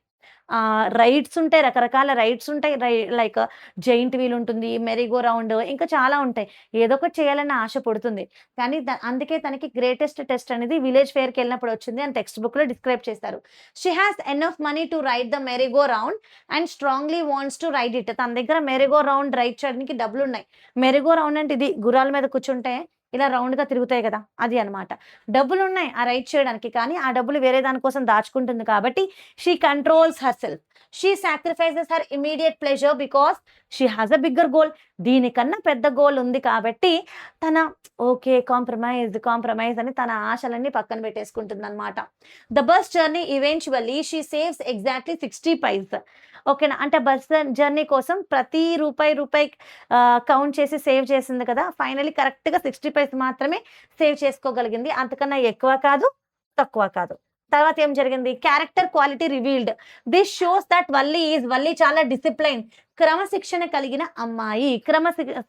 రైడ్స్ ఉంటాయి. రకరకాల రైడ్స్ ఉంటాయి. లైక్ జెయింట్ వీల్ ఉంటుంది. మెరీ గో రౌండ్ ఇంకా చాలా ఉంటాయి. ఏదో ఒకటి చేయాలన్న ఆశ పుడుతుంది. కానీ అందుకే తనకి గ్రేటెస్ట్ టెస్ట్ అనేది విలేజ్ ఫెయిర్‌కెళ్ళినప్పుడు వచ్చింది అని టెక్స్ట్ బుక్‌లో డిస్క్రైబ్ చేశారు. She has enough money to ride the merry go round and strongly wants to ride it. తన దగ్గర మెరీ గో రౌండ్ రైడ్ చేయడానికి డబ్బులున్నాయి. మెరీ గో రౌండ్ అంటే ఇది గుర్రాల మీద కూర్చుంటే ఇలా రౌండ్‌గా తిరుగుతాయి గదా! అది అన్నమాట. డబ్బులున్నాయి ఆ రైడ్ చేయడానికి. కానీ ఆ డబ్బులు వేరే దాని కోసం దాచుకుంటుంది కాబట్టి she controls herself. She sacrifices her immediate pleasure because she has a bigger goal. దీనికన్నా పెద్ద గోల్ ఉంది కాబట్టి తన ఓకే. కాంప్రమైజ్ అని తన ఆశలన్నీ పక్కన పెట్టేసుకుంటుందన్నమాట. The bus journey eventually she saves exactly 60 paise. ఓకేనా? అంటే బస్ జర్నీ కోసం ప్రతి రూపాయి కౌంట్ చేసి సేవ్ చేసింది కదా! ఫైనల్లీ కరెక్ట్‌గా 60 పైస్ మాత్రమే సేవ్ చేసుకోగలిగింది. అంతకన్నా ఎక్కువ కాదు, తక్కువ కాదు. తర్వాత ఏం జరిగింది? Character quality revealed. This shows that Valli చాలా డిసిప్లైన్, క్రమశిక్షణ కలిగిన అమ్మాయి.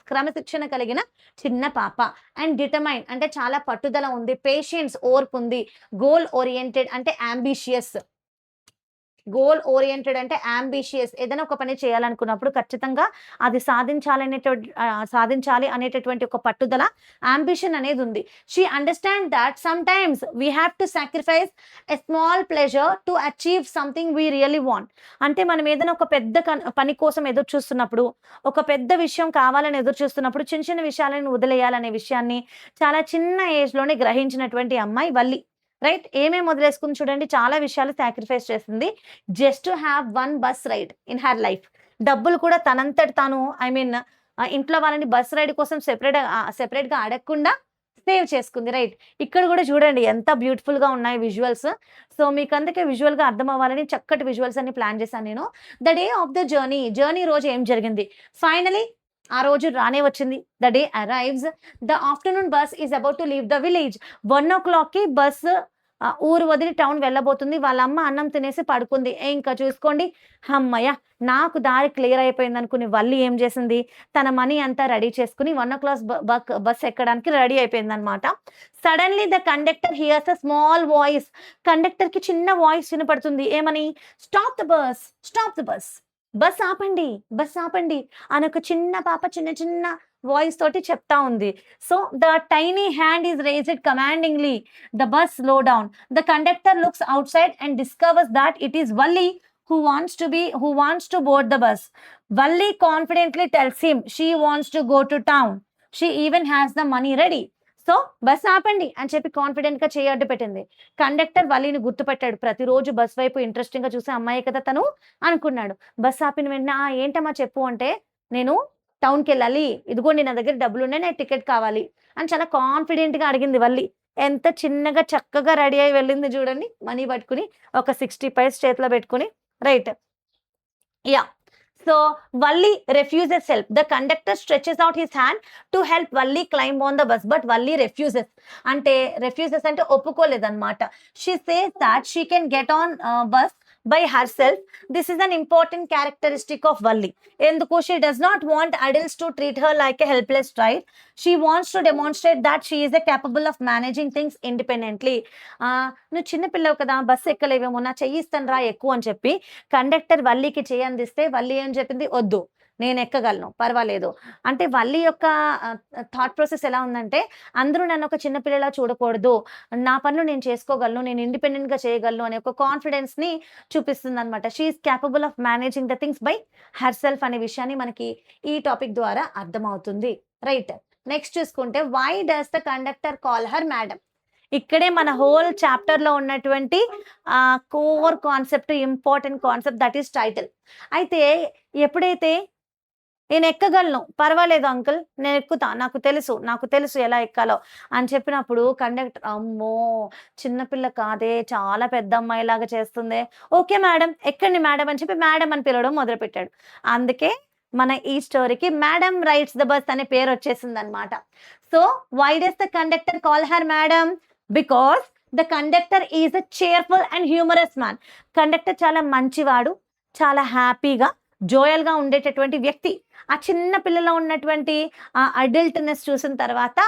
క్రమశిక్షణ కలిగిన చిన్న పాప. అండ్ డిటర్మైన్ అంటే చాలా పట్టుదల ఉంది. పేషెన్స్ ఓర్పు ఉంది. గోల్ ఓరియెంటెడ్ అంటే యాంబిషియస్. గోల్ ఓరియెంటెడ్ అంటే యాంబిషియస్. ఏదైనా ఒక పని చేయాలనుకున్నప్పుడు ఖచ్చితంగా అది సాధించాలి అనేటటువంటి ఒక పట్టుదల, యాంబిషన్ అనేది ఉంది. She understand that sometimes we have to sacrifice a small pleasure to achieve something we really want. అంటే మనం ఏదైనా ఒక పెద్ద పని కోసం ఎదురు చూస్తున్నప్పుడు, ఒక పెద్ద విషయం కావాలని ఎదురు చూస్తున్నప్పుడు చిన్న చిన్న విషయాలను వదిలేయాలనే విషయాన్ని చాలా చిన్న ఏజ్‌లోనే గ్రహించినటువంటి అమ్మాయి వల్లి. రైట్. ఏమేమి వదిలేసుకుంది చూడండి. చాలా విషయాలు సాక్రిఫైస్ చేసింది. Just to have one bus ride in her life. డబ్బులు కూడా తనంతట తాను ఐ మీన్ ఇంట్లో వాళ్ళని బస్ రైడ్ కోసం సెపరేట్‌గా అడగకుండా సేవ్ చేసుకుంది. రైట్. ఇక్కడ కూడా చూడండి ఎంత బ్యూటిఫుల్‌గా ఉన్నాయి విజువల్స్. సో, మీకు అందుకే విజువల్‌గా అర్థం అవ్వాలని చక్కటి విజువల్స్ అన్ని ప్లాన్ చేశాను నేను. The day of the journey రోజు ఏం జరిగింది? ఫైనల్లీ ఆ రోజు రానే వచ్చింది. The day arrives. The afternoon bus is about to leave the village. 1:00కి బస్సు ఊరు వదిలి టౌన్ వెళ్ళబోతుంది. వాళ్ళ అమ్మ అన్నం తినేసి పడుకుంది. ఇంకా చూసుకోండి, హమ్మయ్య! నాకు దారి క్లియర్ అయిపోయిందనుకుని వల్లి ఏం చేసింది, తన మనీ అంతా రెడీ చేసుకొని 1:00 బస్ ఎక్కడానికి రెడీ అయిపోయిందనమాట. Suddenly the conductor hears a small voice. కండక్టర్‌కి చిన్న వాయిస్ వినపడుతుంది. ఏమని? Stop the bus. Stop the bus. Bus ఆపండి. బస్ ఆపండి అని ఒక చిన్న పాప చిన్న చిన్న వాయిస్ తోటి చెప్తా ఉంది. So, the tiny hand is raised commandingly. The bus slow down. The conductor looks outside and discovers that it is Valli who wants to board the bus. Valli confidently tells him she wants to go to town. She even has the money ready. So, bus ఆపండి అని చెప్పి కాన్ఫిడెంట్‌గా చెయ్యి అడ్డు పెట్టింది. Conductor వల్లిని గుర్తుపట్టాడు. ప్రతిరోజు bus వైపు ఇంట్రెస్టింగ్‌గా చూసే అమ్మాయే కదా తను అనుకున్నాడు. బస్ ఆపిన వెంటనే ఏంటమ్మా చెప్పు అంటే, నేను టౌన్‌కెళ్ళాలి. ఇదిగోండి నా దగ్గర డబ్బులున్నాయి. నాకు టికెట్ కావాలి అని చాలా కాన్ఫిడెంట్‌గా అడిగింది వల్లి. ఎంత చిన్నగా చక్కగా రెడీ అయ్యి వెళ్ళింది చూడండి. మనీ పట్టుకొని ఒక 60 పైస్ చేతిలో పెట్టుకొని. Right. Yeah! So, Valli refuses help. The conductor stretches out his hand to help Valli climb on the bus. But Valli refuses. refuses అంటే ఒప్పుకోలేదన్నమాట. She says that she can get on bus by herself. This is an important characteristic of Valli. ఎందుకు? She does not want adults to treat her like a helpless child. She wants to demonstrate that she is capable of managing things independently. నువ్వు చిన్న పిల్లవు కదా, bus ఎక్కలేవేమో, నా చెయ్యి ఇస్తాను రా ఎక్కువ అని చెప్పి కండక్టర్ వల్లికి చెయ్యి అందిస్తే వల్లి ఏం చెప్పింది? వద్దు, నేను ఎక్కగలను, పర్వాలేదు. అంటే వల్లి యొక్క థాట్ ప్రాసెస్ ఎలా ఉందంటే, అందరూ నన్ను ఒక చిన్న పిల్లలా చూడకూడదు, నా పనులు నేను చేసుకోగలను, నేను ఇండిపెండెంట్‌గా చేయగలను అనే ఒక కాన్ఫిడెన్స్‌ని చూపిస్తుందనమాట. She is capable of managing the things by herself అనే విషయాన్ని మనకి ఈ టాపిక్ ద్వారా అర్థమవుతుంది. రైట్. నెక్స్ట్ చూసుకుంటే, why does the conductor call her madam? ఇక్కడే మన హోల్ చాప్టర్‌లో ఉన్నటువంటి core concept, important concept, that is title. అయితే ఎప్పుడైతే నేను ఎక్కగలను, పర్వాలేదు అంకుల్, నేను ఎక్కుతా, నాకు తెలుసు ఎలా ఎక్కాలో అని చెప్పినప్పుడు కండక్టర్ అమ్మో! చిన్నపిల్ల కాదే, చాలా పెద్ద అమ్మాయిలాగా చేస్తుందే. ఓకే మేడం, ఎక్కండి మేడం అని చెప్పి మేడం అని పిలవడం మొదలుపెట్టాడు. అందుకే మన ఈ స్టోరీకి మేడం రైడ్స్ ద బస్ అనే పేరు వచ్చేసిందనమాట. So, why does the conductor call her madam? Because the conductor is a cheerful and humorous man. Conductor చాలా మంచివాడు, చాలా హ్యాపీగా, జోయల్‌గా ఉండేటటువంటి వ్యక్తి. ఆ చిన్న పిల్లలో ఉన్నటువంటి అడల్ట్‌నెస్ చూసిన తర్వాత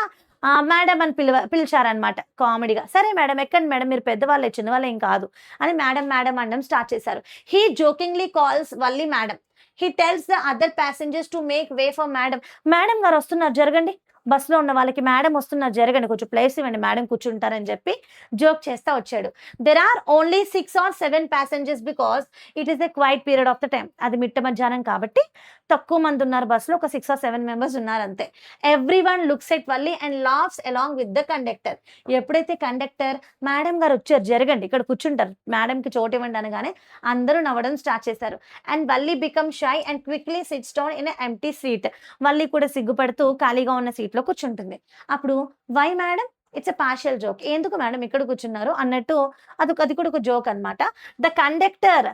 మేడం అని పిలిచారనమాట కామెడీగా. సరే మేడం ఎక్కండి మేడం, మీరు పెద్దవాళ్ళే, చిన్నవాళ్ళేం కాదు అని మేడం అనడం స్టార్ట్ చేశారు. He జోకింగ్‌లీ calls Valli madam. He tells the other passengers to make way for madam. Madam గారు వస్తున్నారు, జరగండి. బస్సులో ఉన్న వాళ్ళకి మేడం వస్తున్నారు, జరగండి, కొంచెం ప్లేస్ ఇవ్వండి, మేడం కూర్చుంటారని చెప్పి జోక్ చేస్తా వచ్చాడు. There are only 6 or 7 passengers because it is a quiet period of the time. అది మిట్ట మధ్యాహ్నం కాబట్టి తక్కువ మంది ఉన్నారు బస్సులో, ఒక 6 or 7 మెంబర్స్ ఉన్నారు అంతే. Everyone looks at Valli and laughs along with the conductor. ఎప్పుడైతే కండక్టర్ మేడం గారు వచ్చారు, జరగండి, ఇక్కడ కూర్చుంటారు, మేడంకి చోటు ఇవ్వండి అనగానే అందరూ నవ్వడం స్టార్ట్ చేశారు. And Valli become shy and quickly sits down in a empty seat. Valli కూడా సిగ్గుపడుతూ ఖాళీగా ఉన్న సీట్లో కూర్చుంటుంది. అప్పుడు why madam, it's a partial joke. ఎందుకు మేడం ఇక్కడ కూర్చున్నారు అన్నట్టు అది కూడా ఒక జోక్ అనమాట. ద కండక్టర్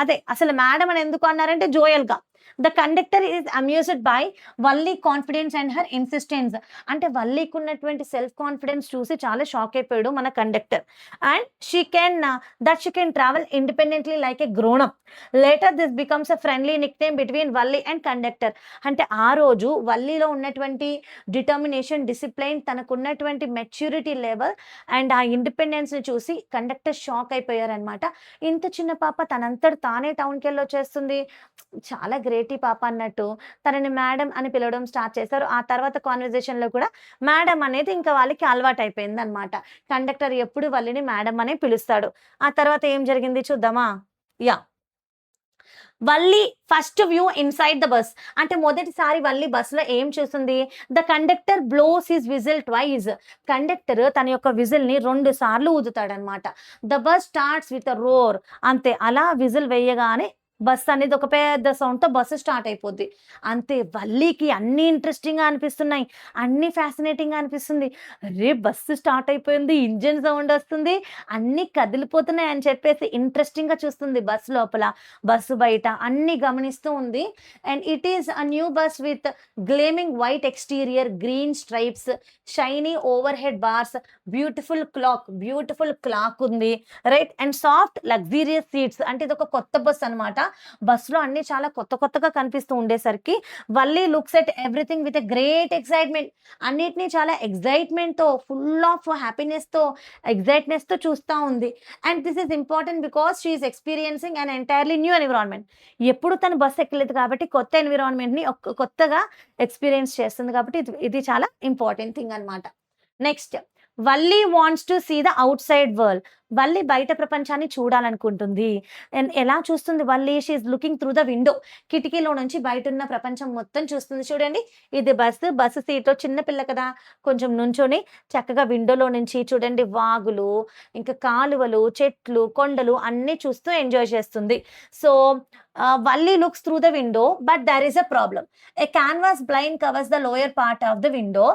అదే అసలు మేడం అని ఎందుకు అన్నారంటే జోయల్‌గా. The conductor is amused by Valli confidence and her insistence. అంటే వల్లికి ఉన్నటువంటి సెల్ఫ్ కాన్ఫిడెన్స్ చూసి చాలా షాక్ అయిపోయాడు మన conductor. And she can travel independently like a grown up. Later this becomes a friendly Nick name between Valli and conductor. అంటే ఆ రోజు వల్లిలో ఉన్నటువంటి డిటర్మినేషన్, డిసిప్లైన్, తనకున్నటువంటి మెచ్యూరిటీ లెవెల్ అండ్ ఆ ఇండిపెండెన్స్ని చూసి కండక్టర్ షాక్ అయిపోయారనమాట. ఇంత చిన్న పాప తనంతట తానే టౌన్కి వెళ్ళి వచ్చేస్తుంది, చాలా గ్రేట్ ఈ పాప అన్నట్టు తనని మేడం అని పిలవడం స్టార్ట్ చేశారు. ఆ తర్వాత కాన్వర్జేషన్లో కూడా మేడం అనేది ఇంకా వాళ్ళకి అలవాటు అయిపోయింది అనమాట. కండక్టర్ ఎప్పుడు వాళ్ళని మేడం అనే పిలుస్తాడు. ఆ తర్వాత ఏం జరిగింది చూద్దామా? Yeah, Valli first view inside the bus. అంటే మొదటిసారి వల్లి బస్సులో ఏం చూస్తుంది? The conductor blows his whistle twice. Conductor తన యొక్క విజిల్ని 2 సార్లు ఊదుతాడనమాట. The bus starts with a roar. అంతే, అలా విజిల్ వేయగానే బస్ అనేది ఒక పెద్ద సౌండ్‌తో బస్సు స్టార్ట్ అయిపోద్ది. అంతే, వల్లికి అన్నీ ఇంట్రెస్టింగ్‌గా అనిపిస్తున్నాయి. అన్నీ ఫ్యాసినేటింగ్‌గా అనిపిస్తుంది. అరే! బస్సు స్టార్ట్ అయిపోయింది. ఇంజిన్ సౌండ్ వస్తుంది. అన్నీ కదిలిపోతున్నాయి అని చెప్పేసి ఇంట్రెస్టింగ్‌గా చూస్తుంది బస్ లోపల, బస్సు బయట అన్నీ గమనిస్తూ ఉంది. And it is a new bus with gleaming white exterior, green stripes, shiny overhead bars, beautiful clock ఉంది. Right, and soft luxurious seats. అంటే ఇదొక కొత్త బస్ అనమాట. బస్సులో అన్నీ చాలా కొత్తగా కనిపిస్తూ ఉండేసరికి Valli looks at everything with a great excitement. అన్నిటిని చాలా ఎక్సైట్‌మెంట్‌తో, ఫుల్ ఆఫ్ హ్యాపీనెస్‌తో, ఎక్సైట్‌నెస్‌తో చూస్తా ఉంది. And this is important because she is experiencing an entirely new environment. ఎప్పుడు తను బస్ ఎక్కలేదు కాబట్టి కొత్త ఎన్విరాన్మెంట్‌ని కొత్తగా ఎక్స్‌పీరియన్స్ చేస్తుంది కాబట్టి ఇది చాలా ఇంపార్టెంట్ థింగ్ అనమాట. Next, Valli wants to see the outside world. Valli బయట ప్రపంచాన్ని చూడాలనుకుంటుంది. ఎలా చూస్తుంది Valli? She is looking through the window. కిటికీలో నుంచి బయటున్న ప్రపంచం మొత్తం చూస్తుంది. చూడండి, ఇది బస్సు సీట్‌లో చిన్న పిల్ల కదా, కొంచెం నుంచొని చక్కగా విండోలో నుంచి చూడండి వాగులు, ఇంకా కాలువలు, చెట్లు, కొండలు అన్నీ చూస్తూ ఎంజాయ్ చేస్తుంది. So, Valli looks through the window but there is a problem. A canvas blind covers the lower part of the window.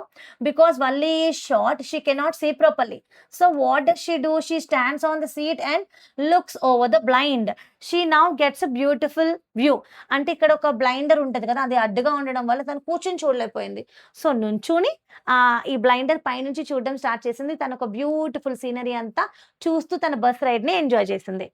Because Valli is short, she cannot see properly. So what does she do? She stands on the seat and looks over the blind. She now gets a beautiful view. అంటే ఇక్కడ ఒక blinder ఉంటది కదా, అది అడ్డుగా ఉండడం వల్ల తను కూర్చొని చూడలేకపోయింది. సో నుంచొని ఈ బ్లైండర్ పైనుంచి చూడడం స్టార్ట్ చేసింది. తను ఒక బ్యూటిఫుల్ సీనరీ అంతా చూస్తూ తన బస్ రైడ్‌ని ఎంజాయ్ చేసింది.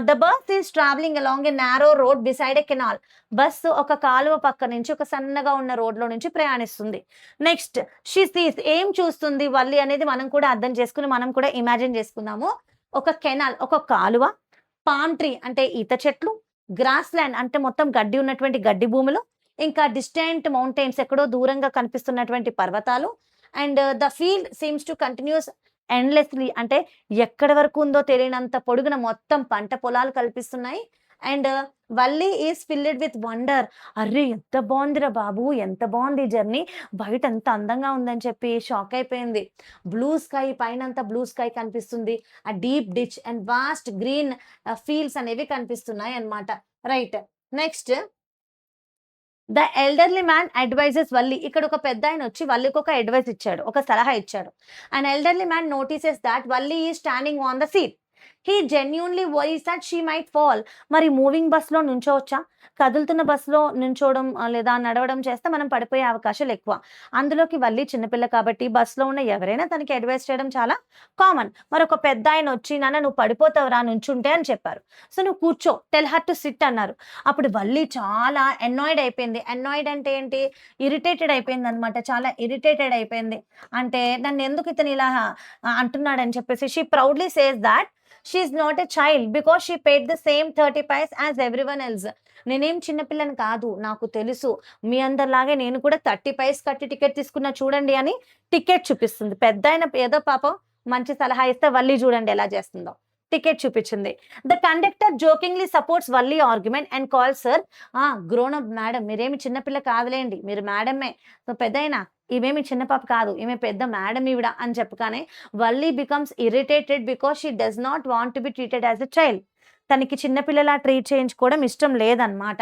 The bus is travelling along a narrow road beside a canal. Bus ఒక కాలువ పక్క నుంచి, ఒక సన్నగా ఉన్న రోడ్‌లో నుంచి ప్రయాణిస్తుంది. Next, she Cs. ఏం చూస్తుంది వల్లి అనేది మనం కూడా అర్థం చేసుకొని, మనం కూడా ఇమాజిన్ చేసుకుందాము. ఒక కెనాల్, ఒక కాలువ, పామ్ ట్రీ అంటే ఈత చెట్లు, గ్రాస్ ల్యాండ్ అంటే మొత్తం గడ్డి ఉన్నటువంటి గడ్డి భూములు, ఇంకా డిస్టెంట్ మౌంటైన్స్ ఎక్కడో దూరంగా కనిపిస్తున్నటువంటి పర్వతాలు. And the field seems to continuous endlessly. అంటే ఎక్కడి వరకు ఉందో తెలియనంత పొడుగున మొత్తం పంట పొలాలు కనిపిస్తున్నాయి. And Valli is filled with wonder. Array! ఎంత బావుందిరా బాబు! ఎంత బావుంది ఈ జర్నీ. బయట ఎంత అందంగా ఉందని చెప్పి షాక్ అయిపోయింది. బ్లూ స్కై, పైనంతా బ్లూ స్కై కనిపిస్తుంది. ఆ deep ditch and vast green fields అనేవి కనిపిస్తున్నాయి అన్నమాట. Right. Next, the elderly man advises Valli. ఇక్కడ ఒక పెద్దాయనొచ్చి వల్లికి ఒక అడ్వైస్ ఇచ్చాడు, ఒక సలహా ఇచ్చాడు. అన్ elderly man notices thought Valli is standing on the seat. He genuinely worries thought she might fall. మరి మూవింగ్ బస్‌లో నుంచోవచ్చా? కదులుతున్న బస్‌లో నుంచోవడం లేదా నడవడం చేస్తే మనం పడిపోయే అవకాశాలు ఎక్కువ. అందులోకి వల్లి చిన్నపిల్ల కాబట్టి బస్‌లో ఉన్న ఎవరైనా తనకి అడ్వైస్ చేయడం చాలా కామన్. మరొక పెద్దాయనొచ్చి, "నాన్న నువ్వు పడిపోతావురా నుంచుంటే" అని చెప్పారు. "సో నువ్వు కూర్చో, టెల్ హర్ టు సిట్" అన్నారు. అప్పుడు వల్లి చాలా అనాయిడ్ అయిపోయింది. అనాయిడ్ అంటే ఏంటి? ఇరిటేటెడ్ అయిపోయిందనమాట. చాలా ఇరిటేటెడ్ అయిపోయింది. అంటే నన్నెందుకు ఇతను ఇలా అంటున్నాడని చెప్పేసి she proudly says that she is not a child because she paid the same 30 paise as everyone else. నేనేం చిన్న పిల్లని కాదు, నాకు తెలుసు. మీ అందరిలాగే నేను కూడా 30 పైస్ కట్టి టికెట్ తీసుకున్నా చూడండి అని టికెట్ చూపిస్తుంది. పెద్దాయన ఏదో పాపం మంచి సలహా ఇస్తే వల్లి చూడండి ఎలా చేస్తుందో. టికెట్ చూపించింది. The conductor జోకింగ్‌లీ supports Valli argument and calls her grown up madam. మీరేమి చిన్న పిల్ల కాదులేండి, మీరు మేడమే. సో పెద్దాయన, ఈమేమి చిన్న పాప కాదు, ఈమె పెద్ద మేడం ఈవిడ అని చెప్పగానే Valli becomes irritated because she does not want to be treated as a child. తనకి చిన్న పిల్లలా ట్రీట్ చేయించుకోవడం ఇష్టం లేదన్నమాట.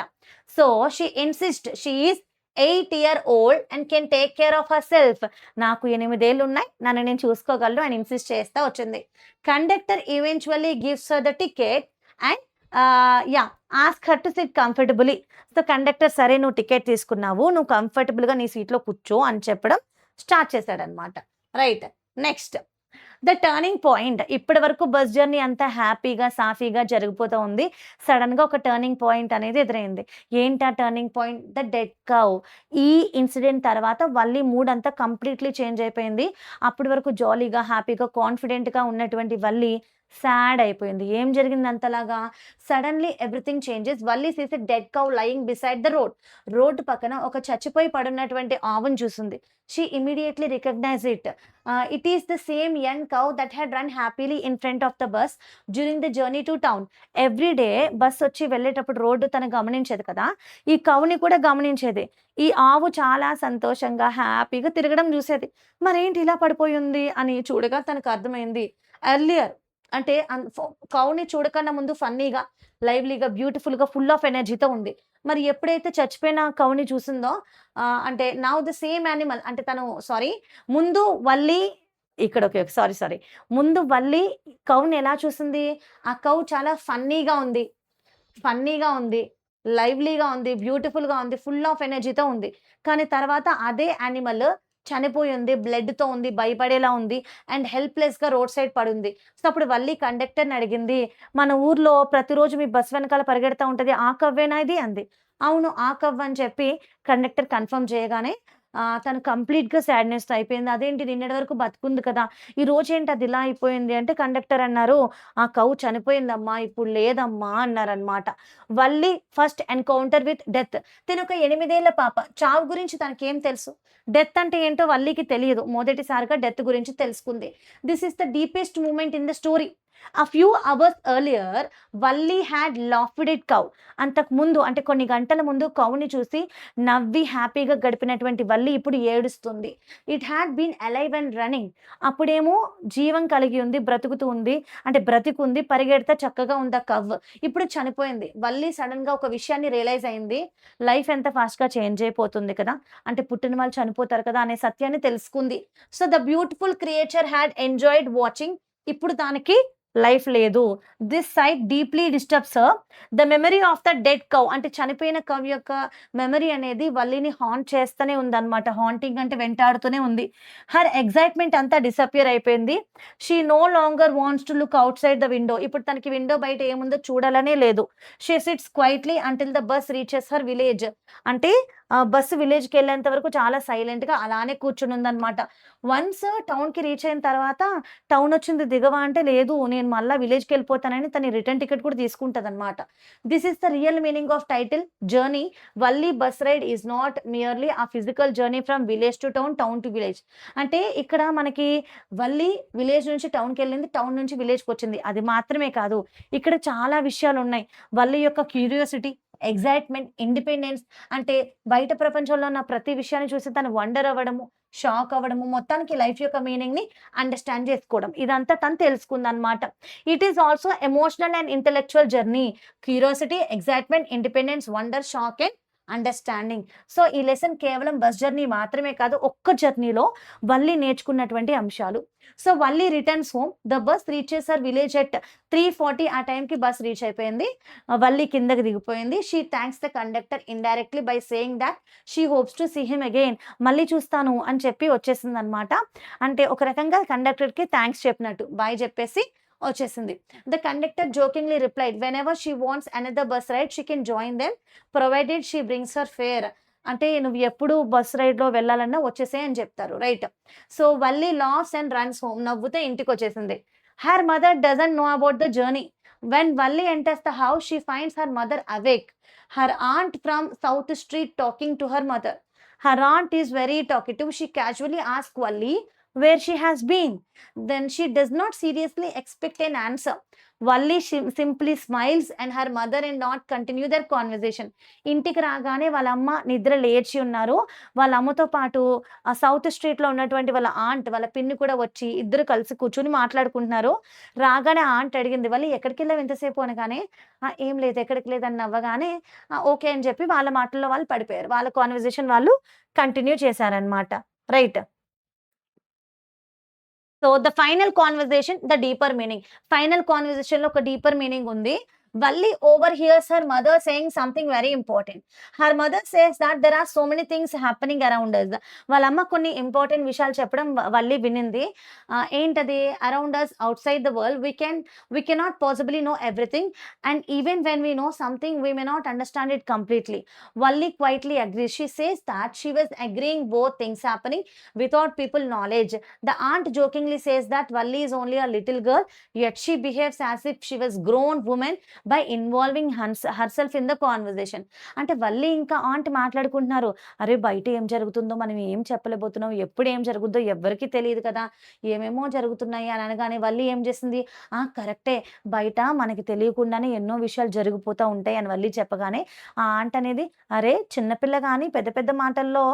So she insist she is 8 year old and can take care of her self. నాకు 8 ఏళ్ళు ఉన్నాయి, నన్ను నేను చూసుకోగలను అని ఇన్సిస్ట్ చేస్తా వచ్చింది. Conductor eventually gives her the ticket and yeah! Ask her to sit comfortably. So, conductor సరే నువ్వు టికెట్ తీసుకున్నావు. నువ్వు కంఫర్టబుల్‌గా నీ సీట్‌లో కూర్చో అని చెప్పడం స్టార్ట్ చేశాడనమాట. Right. Next the turning point. ఇప్పటి వరకు బస్ జర్నీ అంతా హ్యాపీగా, సాఫీగా జరిగిపోతూ ఉంది. సడెన్‌గా ఒక టర్నింగ్ పాయింట్ అనేది ఎదురైంది. ఏంటా turning point? The dead cow. ఈ ఇన్సిడెంట్ తర్వాత వల్లి మూడ్ అంతా కంప్లీట్‌లీ చేంజ్ అయిపోయింది. అప్పటి వరకు జాలీగా, హ్యాపీగా, కాన్ఫిడెంట్‌గా ఉన్నటువంటి వల్లి సాడ్ అయిపోయింది. ఏం జరిగింది అంతలాగా? Suddenly everything changes. Valli sees a dead cow lying beside the road. రోడ్డు పక్కన ఒక చచ్చిపోయి పడున్నటువంటి ఆవును చూసింది. She immediately recognised it. It is the same young cow that had run happily in front of the bus during the journey to town. Every day bus వచ్చి వెళ్ళేటప్పుడు road తను గమనించేది కదా! ఈ కౌని కూడా గమనించేది. ఈ ఆవు చాలా సంతోషంగా, హ్యాపీగా తిరగడం చూసేది. మరేంటి ఇలా పడిపోయుంది అని చూడగా తనకు అర్థమైంది. ఎర్లియర్ అంటే కౌని చూడకన్నా ముందు ఫన్నీగా, లైవ్లీగా, బ్యూటిఫుల్‌గా, ఫుల్ ఆఫ్ ఎనర్జీతో ఉంది. మరి ఎప్పుడైతే చచ్చిపోయిన కౌని చూసిందో అంటే నౌ ద సేమ్ యానిమల్ అంటే తను సారీ ముందు వల్లి ఇక్కడ ఓకే. సారీ. ముందు వల్లి కౌని ఎలా చూసింది? ఆ కౌ చాలా ఫన్నీగా ఉంది, లైవ్లీగా ఉంది, బ్యూటిఫుల్‌గా ఉంది, ఫుల్ ఆఫ్ ఎనర్జీతో ఉంది. కానీ తర్వాత అదే యానిమల్ చనిపోయి ఉంది, బ్లడ్‌తో ఉంది, భయపడేలా ఉంది అండ్ హెల్ప్‌లెస్‌గా రోడ్ సైడ్ పడుంది. సో, అప్పుడు వల్లి కండక్టర్‌ని అడిగింది, "మన ఊర్లో ప్రతిరోజు మీ బస్ వెనకాల పరిగెడతా ఉంటది. ఆ కవ్వేనా ఇది?" అంది. "అవును. ఆ కవ్వు" అని చెప్పి కండక్టర్ కన్ఫర్మ్ చేయగానే తను కంప్లీట్‌గా సాడ్‌నెస్‌తో అయిపోయింది. అదేంటి నిన్నటి వరకు బతికుంది కదా! ఈరోజేంటి అది ఇలా అయిపోయింది అంటే కండక్టర్ అన్నారు, "ఆ కౌ చనిపోయిందమ్మా. ఇప్పుడు లేదమ్మా" అన్నారనమాట. Valli first encounter with death. తినొక 8 ఏళ్ల పాప. చావు గురించి తనకేం తెలుసు? డెత్ అంటే ఏంటో వల్లికి తెలియదు. మొదటిసారిగా డెత్ గురించి తెలుసుకుంది. This is the deepest moment in the story. A few hours earlier, Valli had laughed at cow. అంతకుముందు అంటే కొన్ని గంటల ముందు కౌని చూసి నవ్వి హ్యాపీగా గడిపినటువంటి వల్లి ఇప్పుడు ఏడుస్తుంది. It had been alive and running. అప్పుడేమో జీవం కలిగి ఉంది, బ్రతుకుతూ ఉంది. అంటే బ్రతికుంది, పరిగెడతా చక్కగా ఉంది ఆ కవ్వ్. ఇప్పుడు చనిపోయింది. వల్లి సడెన్‌గా ఒక విషయాన్ని రియలైజ్ అయింది. లైఫ్ ఎంత ఫాస్ట్‌గా చేంజ్ అయిపోతుంది కదా! అంటే పుట్టిన వాళ్ళు చనిపోతారు కదా! అనే సత్యాన్ని తెలుసుకుంది. So, the beautiful creature had enjoyed watching. ఇప్పుడు దానికి లైఫ్ లేదు. This sight deeply disturbs her. The memory of the dead cow అంటే చనిపోయిన కౌ యొక్క మెమరీ అనేది వల్లిని హాంట్ చేస్తూనే ఉందన్నమాట. హాంటింగ్ అంటే వెంటాడుతూనే ఉంది. హర్ ఎక్సైట్‌మెంట్ అంతా డిసపియర్ అయిపోయింది. She no longer wants to look outside the window. ఇప్పుడు తనకి విండో బయట ఏముందో చూడాలనే లేదు. She sits quietly until the bus reaches her village. అంటే బస్సు విలేజ్‌కెళ్ళేంత వరకు చాలా సైలెంట్‌గా అలానే కూర్చునుందన్నమాట. వన్స్ టౌన్‌కి రీచ్ అయిన తర్వాత టౌనొచ్చింది దిగవా అంటే, లేదు నేను మళ్ళా విలేజ్‌కెళ్ళిపోతానని తను రిటర్న్ టికెట్ కూడా తీసుకుంటదనమాట. This is the real meaning of title 'journey'. Valli bus ride is not merely a physical journey from village to town, town to village. అంటే ఇక్కడ మనకి వల్లి విలేజ్ నుంచి టౌన్‌కెళ్ళింది, టౌన్ నుంచి విలేజ్‌కొచ్చింది. అది మాత్రమే కాదు. ఇక్కడ చాలా విషయాలున్నాయి. వల్లి యొక్క క్యూరియాసిటీ, ఎక్సైట్‌మెంట్, ఇండిపెండెన్స్ అంటే బయట ప్రపంచంలో ఉన్న ప్రతి విషయాన్ని చూసి తను వండర్ అవ్వడము, షాక్ అవ్వడము, మొత్తానికి లైఫ్ యొక్క మీనింగ్‌ని అండర్‌స్టాండ్ జేసుకోవడం. ఇదంతా తను తెలుసుకుందనమాట. It is also emotional and intellectual journey. Curiosity, excitement, independence, wonder, shock and understanding. So, ఈ లెసన్ కేవలం బస్ జర్నీ మాత్రమే కాదు. ఒక్క జర్నీలో వల్లి నేర్చుకున్నటువంటి అంశాలు. So, Valli returns home. The bus reaches her village at 3:40 ఆ టైంకి బస్ రీచ్ అయిపోయింది. వల్లి కిందకి దిగిపోయింది. She thanks the conductor indirectly by saying that she hopes to see him again. మళ్ళీ చూస్తాను అని చెప్పి వచ్చేసిందనమాట. అంటే ఒక రకంగా కండక్టర్‌కి థాంక్స్ చెప్పినట్టు. బాయ్ చెప్పేసి వచ్చేసింది. The conductor jokingly replied whenever she wants another bus ride she can join them provided she brings her fare. అంటే నువ్వు ఎప్పుడు బస్ రైడ్‌లో వెళ్ళాలన్నా వచ్చేసేయ్ అని చెప్తారు. Right. So, Valli laughs and runs home. నవ్వుతూ ఇంటికొచ్చేసింది. Her mother doesn't know about the journey. When Valli enters the house, she finds her mother awake. Her aunt from South Street talking to her mother. Her aunt is very talkative. She casually asks Valli where she has been. Then she does not seriously expect an answer. Valli simply smiles and her mother and aunt continue their conversation. ఇంటికి రాగానే వాళ్ళ అమ్మ నిద్ర లేచి ఉన్నారు. వాళ్ళ అమ్మతో పాటు సౌత్ స్ట్రీట్‌లో ఉన్నటువంటి వాళ్ళ ఆంట్, వాళ్ళ పిన్ని కూడా వచ్చి ఇద్దరు కలిసి కూర్చొని మాట్లాడుకుంటున్నారు. రాగానే ఆంట్ అడిగింది, "వల్లి ఎక్కడికెళ్ళావు ఇంతసేపు" అనగానే, "ఏం లేదు, ఎక్కడికి లేదు" అని నవ్వగానే, ఓకే అని చెప్పి వాళ్ళ మాటల్లో వాళ్ళు పడిపోయారు. వాళ్ళ కన్వర్జేషన్ వాళ్ళు కంటిన్యూ చేశారనమాట. Right. So, the final conversation, the deeper meaning. Final కాన్వర్జేషన్‌లో ఒక డీపర్ మీనింగ్ ఉంది. Valli overhears her mother saying something very important. Her mother says that there are so many things happening around us. వాళ్ళ అమ్మ కొన్ని important విషయాలు చెప్పడం వల్లి వినింది. ఏంటది? Around us outside the world we cannot possibly know everything, and even when we know something we may not understand it completely. Valli quietly agrees. She says that she was agreeing both things happening without people knowledge. The aunt jokingly says that Valli is only a little girl, yet she behaves as if she was grown woman by involving herself in the conversation. అంటే వల్లి ఇంకా aunt మాట్లాడుకుంటున్నారు. అరే బయట ఏం జరుగుతుందో మనం ఏం చెప్పలేకపోతున్నాం, ఎప్పుడు ఏం జరుగుద్దో ఎవ్వరికీ తెలియదు కదా, ఏమేమో జరుగుతున్నాయి అని అనగానే వల్లి ఏం చేసింది, కరెక్టే, బయట మనకి తెలియకుండానే ఎన్నో విషయాలు జరిగిపోతూ ఉంటాయి అని వల్లి చెప్పగానే ఆ ఆంట్ అనేది, అరే చిన్నపిల్ల కానీ పెద్ద పెద్ద మాటల్లో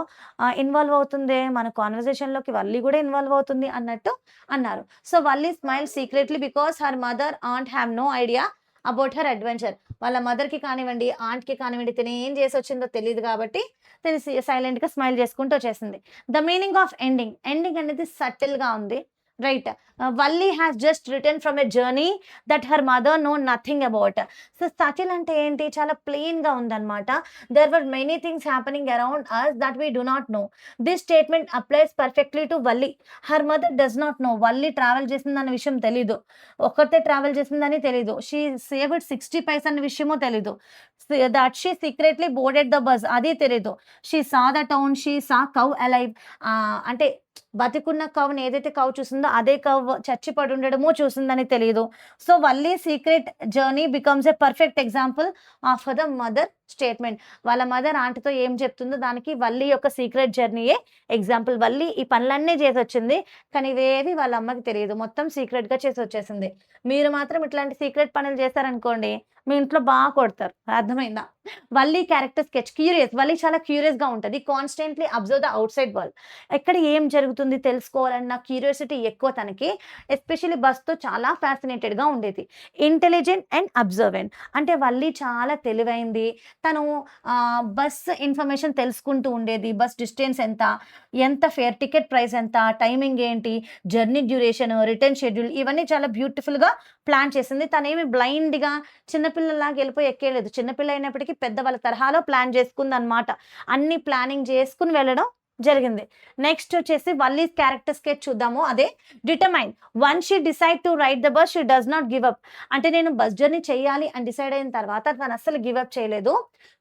ఇన్వాల్వ్ అవుతుంది, మన కాన్వర్జేషన్లోకి వల్లి కూడా ఇన్వాల్వ్ అవుతుంది అన్నట్టు అన్నారు. So Valli smile secretly because her mother aunt have no idea about her adventure. వాళ్ళ మదర్‌కి కానివ్వండి, ఆంట్‌కి కానివ్వండి, తిను ఏం చేసొచ్చిందో తెలీదు కాబట్టి తిను సైలెంట్‌గా స్మైల్ చేసుకుంటూ వచ్చేసింది. The meaning of ending. Ending అనేది సటిల్‌గా ఉంది. Right. Valli has just return from a journey that her mother know nothing about. So subtle అంటే ఏంటి? చాలా ప్లెయిన్‌గా ఉందన్నమాట. There were many things happening around us that we do not know. This statement applies perfectly to Valli. Her mother does not know. Valli travel చేసిందన్న విషయం తెలీదు. ఒక్కతే travel చేసిందని తెలీదు. షీ సేవ్డ్ 60 పైస్ అన్న విషయమో తెలీదు. That she secretly boarded the bus అది తెలీదు. She saw the town, she saw cow alive. అంటే బతికున్న కౌని ఏదైతే కౌ చూసిందో అదే కౌ చచ్చి పడి ఉండడము చూసిందని తెలియదు. So Valli secret journey becomes a perfect example of the mother statement. వాళ్ళ మదర్ ఆంటీతో ఏం చెప్తుందో దానికి వల్లి యొక్క సీక్రెట్ జర్నీయే ఎగ్జాంపుల్. వల్లి ఈ పనులన్నీ చేసి వచ్చింది, కానీ ఇవేవి వాళ్ళ అమ్మకి తెలియదు, మొత్తం సీక్రెట్‌గా చేసి వచ్చేసింది. మీరు మాత్రం ఇట్లాంటి సీక్రెట్ పనులు చేశారనుకోండి, మీ ఇంట్లో బాగా కొడతారు. అర్థమైందా? Valli character sketch. Curious. Valli చాలా క్యూరియస్‌గా ఉంటది. Constantly observe the outside world. ఎక్కడ ఏం జరుగుతుంది తెలుసుకోవాలన్న క్యూరియాసిటీ ఎక్కువ తనకి. ఎస్పెషల్లీ బస్‌తో చాలా ఫ్యాసినేటెడ్‌గా ఉండేది. Intelligent and observant. అంటే వల్లి చాలా తెలివైంది. తను బస్ ఇన్ఫర్మేషన్ తెలుసుకుంటూ ఉండేది. బస్ డిస్టెన్స్ ఎంత, ఎంత ఫేర్, టికెట్ ప్రైస్ ఎంత, టైమింగ్ ఏంటి, జర్నీ డ్యూరేషన్, రిటర్న్ షెడ్యూల్ ఇవన్నీ చాలా బ్యూటిఫుల్‌గా ప్లాన్ చేసింది. తనేమి బ్లైండ్‌గా చిన్నపిల్లలాగా వెళ్ళిపోయి ఎక్కేయలేదు. చిన్నపిల్ల అయినప్పటికీ పెద్దవాళ్ళ తరహాలో ప్లాన్ చేసుకుందనమాట. అన్ని ప్లానింగ్ చేసుకొని వెళ్ళడం జరిగింది. నెక్స్ట్ వచ్చేసి వల్లీస్ క్యారెక్టర్ స్కెచ్ చూద్దాము. అదే determine. Once she decide to ride the bus she does not give up. అంటే నేను బస్ జర్నీ చేయాలి అని డిసైడ్ అయిన తర్వాత తను అస్సలు గివ్ అప్ చేయలేదు.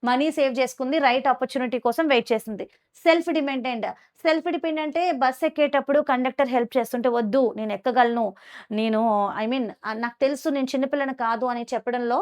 మనీ సేవ్ చేసుకుంది, రైట్ ఆపర్చునిటీ కోసం వెయిట్ చేసింది. Self dependent. సెల్ఫ్ డిపెండెంట్ అంటే బస్ ఎక్కేటప్పుడు కండక్టర్ హెల్ప్ చేస్తుంటే వద్దు నేను ఎక్కగలను, నేను నాకు తెలుసు నేను చిన్నపిల్లని కాదు అని చెప్పడంలో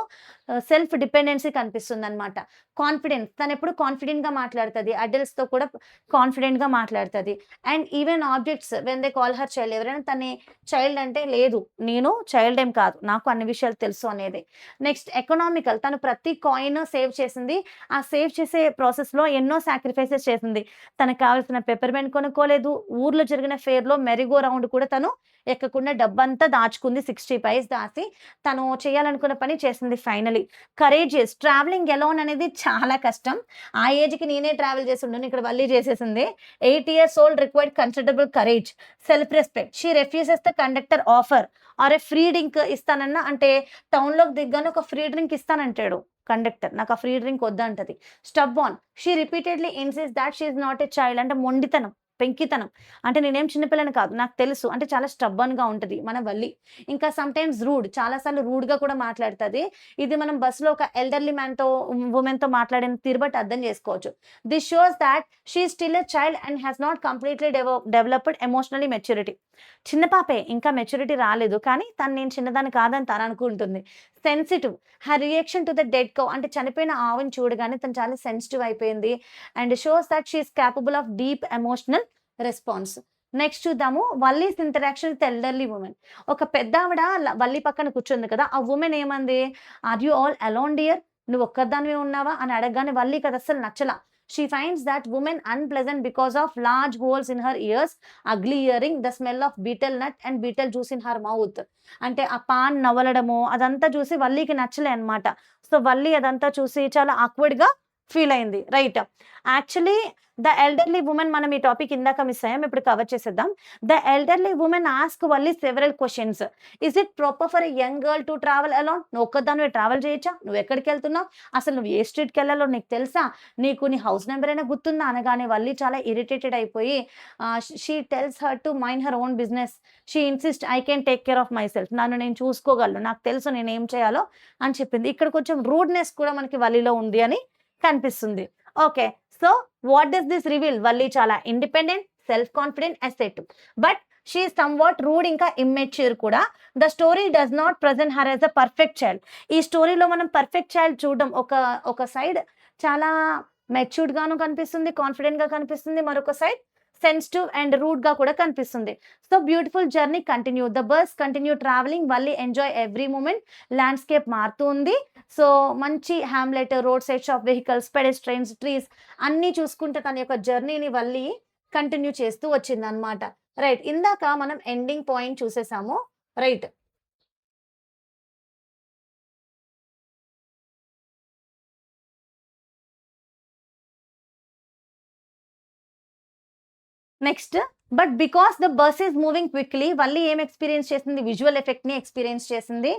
సెల్ఫ్ డిపెండెన్సీ కనిపిస్తుందనమాట. కాన్ఫిడెన్స్. తను ఎప్పుడు కాన్ఫిడెంట్‌గా మాట్లాడుతది. అడల్ట్స్‌తో కూడా కాన్ఫిడెంట్‌గా మాట్లాడుతది. And even objects when they call her child. ఎవరైనా తన్ని చైల్డ్ అంటే లేదు నేను చైల్డ్ ఏం కాదు, నాకు అన్ని విషయాలు తెలుసు అనేది. Next economical. తను ప్రతి కాయిన్ సేవ్ చేసింది. ఆ సేవ్ చేసే ప్రాసెస్‌లో ఎన్నో సాక్రిఫైసెస్ చేసింది. తనకు కావాల్సిన పెప్పర్‌మెంట్ కొనుక్కోలేదు. ఊర్లో జరిగిన ఫెయిర్‌లో మెరీగో రౌండ్ కూడా తను ఎక్కకుండా డబ్బంతా దాచుకుంది. 60 పైస్ దాసి తను చేయాలనుకున్న పని చేసింది ఫైనలీ. కరేజియస్. ట్రావెలింగ్ ఎలోన్ అనేది చాలా కష్టం. ఆ ఏజ్‌కి నేనే ట్రావెల్ చేసుండును. ఇక్కడ వల్లి చేసేసింది. 8 years old required considerable courage. Self respect. She refuses the conductor offer or a free drink ఇస్తానన్నా అంటే టౌన్‌లోకి దిగ్గానే ఒక ఫ్రీ డ్రింక్ ఇస్తానంటాడు కండక్టర్. నాకు ఆ ఫ్రీ డ్రింక్ వద్దంటది. Stubborn. She repeatedly insist that she is not a child. అంటే మొండితనం, పెంకితనం. అంటే నేనేం చిన్నపిల్లని కాదు, నాకు తెలుసు. అంటే చాలా స్టబ్బర్న్‌గా ఉంటది మన వల్లి. ఇంకా సమ్‌టైమ్స్ రూడ్. చాలా సార్లు రూడ్‌గా కూడా మాట్లాడుతది. ఇది మనం బస్‌లో ఒక ఎల్డర్లీ వుమెన్‌తో మాట్లాడిన తీరు బట్టి అర్థం చేసుకోవచ్చు. This shows thought she is still a child and has not completely developed emotionally maturity. చిన్న పాపే, ఇంకా మెచ్యూరిటీ రాలేదు. కానీ నేను చిన్నదాన్ని కాదని తను అనుకుంటుంది. Sensitive. Her reaction to the dead cow. అంటే చనిపోయిన ఆవుని చూడగానే తను చాలా సెన్సిటివ్ అయిపోయింది. And shows that she is capable of deep emotional response. Next చూద్దాము Valli's interaction with elderly women. ఒక పెద్దావిడ వల్లి పక్కన కూర్చుంది కదా, ఆ వుమెన్ ఏమంది, are you all alone dear, నువ్వు ఒక్కదానివే ఉన్నావా అని అడగగానే వల్లికి అది అస్సలు నచ్చలా. She finds that woman unpleasant because of large holes in her ears, ugly earring, the smell of betel nut and betel juice in her mouth. అంటే ఆ పాన్ నవలడము అదంతా చూసి వల్లికి నచ్చలే అనమాట. సో వల్లి అదంతా చూసి చాలా ఆక్వర్డ్‌గా ఫీల్ అయింది. Right. Actually the elderly women మనం ఈ టాపిక్ ఇందాక మిస్ అయ్యాం. ఇప్పుడు కవర్ చేసేద్దాం. The elderly women ask Valli several questions. Is it proper for a young girl to travel alone? నువ్వు ఒక్కదానివే ట్రావెల్ చేయొచ్చా? నువ్వు ఎక్కడికెళ్తున్నావు? అసలు నువ్వు ఏ స్ట్రీట్‌కెళ్ళాలో నీకు తెలుసా? నీకు నీ హౌస్ నంబర్ అయినా గుర్తుందా? అనగానే వల్లి చాలా ఇరిటేటెడ్ అయిపోయి she tells her to mind her own business. She insist I can take care of my self. నన్ను నేను చూసుకోగలను. నాకు తెలుసు నేనేం చేయాలో అని చెప్పింది. ఇక్కడ కొంచెం రూడ్‌నెస్ కూడా మనకి వల్లిలో ఉంది అని కనిపిస్తుంది. Okay. So, what does this reveal? Valli చాలా independent, self confident, assertive. But she is somewhat rude, ఇంకా ఇమ్మెచ్యూర్ కూడా. The story does not present her as a perfect child. ఈ స్టోరీలో మనం పర్ఫెక్ట్ చైల్డ్ చూడడం. ఒక సైడ్ చాలా మెచ్యూర్డ్ గాను కనిపిస్తుంది, కాన్ఫిడెంట్ గా కనిపిస్తుంది. మరొక సైడ్ సెన్సిటివ్ అండ్ రూడ్ గా కూడా కనిపిస్తుంది. So beautiful journey continue. The bus continue traveling. Valli enjoy every moment. Landscape మారుతూ ఉంది. సో మంచి hamlet, road side shop vehicles, pedestrians, trees అన్నీ చూసుకుంటే తన యొక్క జర్నీని వల్లి కంటిన్యూ చేస్తూ వచ్చిందనమాట. రైట్. ఇందాక మనం ఎండింగ్ పాయింట్ చూసేసాము. Right. Next but because the bus is moving quickly, Valli ఏం ఎక్స్పీరియన్స్ చేసింది? విజువల్ ఎఫెక్ట్ ని ఎక్స్పీరియన్స్ చేసింది.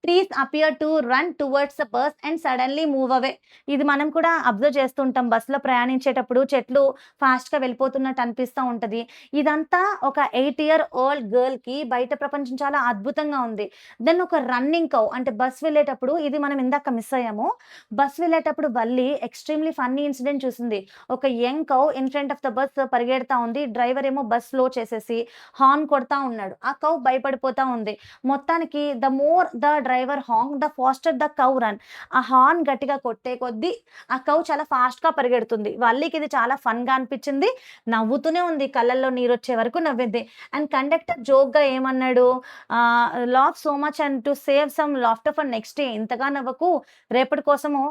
Trees appear to run towards the bus and suddenly move away. ఇది మనం కూడా అబ్జర్వ్ చేస్తుంటాం. బస్సులో ప్రయాణించేటప్పుడు చెట్లు ఫాస్ట్ గా వెళ్ళిపోతున్నట్టు అనిపిస్తూ ఉంటది. ఇదంతా ఒక 8 ఇయర్ ఓల్డ్ గర్ల్ కి బయట ప్రపంచం చాలా అద్భుతంగా ఉంది. దెన్ ఒక రన్నింగ్ కౌ, అంటే బస్ వెళ్ళేటప్పుడు, ఇది మనం ఇందాక మిస్ అయ్యాము. బస్ వెళ్ళేటప్పుడు వల్లి ఎక్స్ట్రీమ్లీ ఫన్నీ ఇన్సిడెంట్ చూసింది. ఒక young cow in front of the bus పరిగెడతా ఉంది. డ్రైవర్ ఏమో బస్ స్లో చేసేసి హార్న్ కొడతా ఉన్నాడు. ఆ కౌ భయపడిపోతా ఉంది. మొత్తానికి the more the driver horn the faster the cow run. ఆ హార్న్ గట్టిగా కొట్టే కొద్దీ ఆ కౌ చాలా ఫాస్ట్ గా పరిగెడుతుంది. వల్లికి ఇది చాలా ఫన్ గా అనిపించింది. నవ్వుతూనే ఉంది. కళ్ళల్లో నీరొచ్చే వరకు నవ్వింది. అండ్ కండక్టర్ జోక్ గా ఏమన్నాడు? Laugh so much and to save some laughter for next day. ఇంతగా నవ్వకు, రేపటి కోసము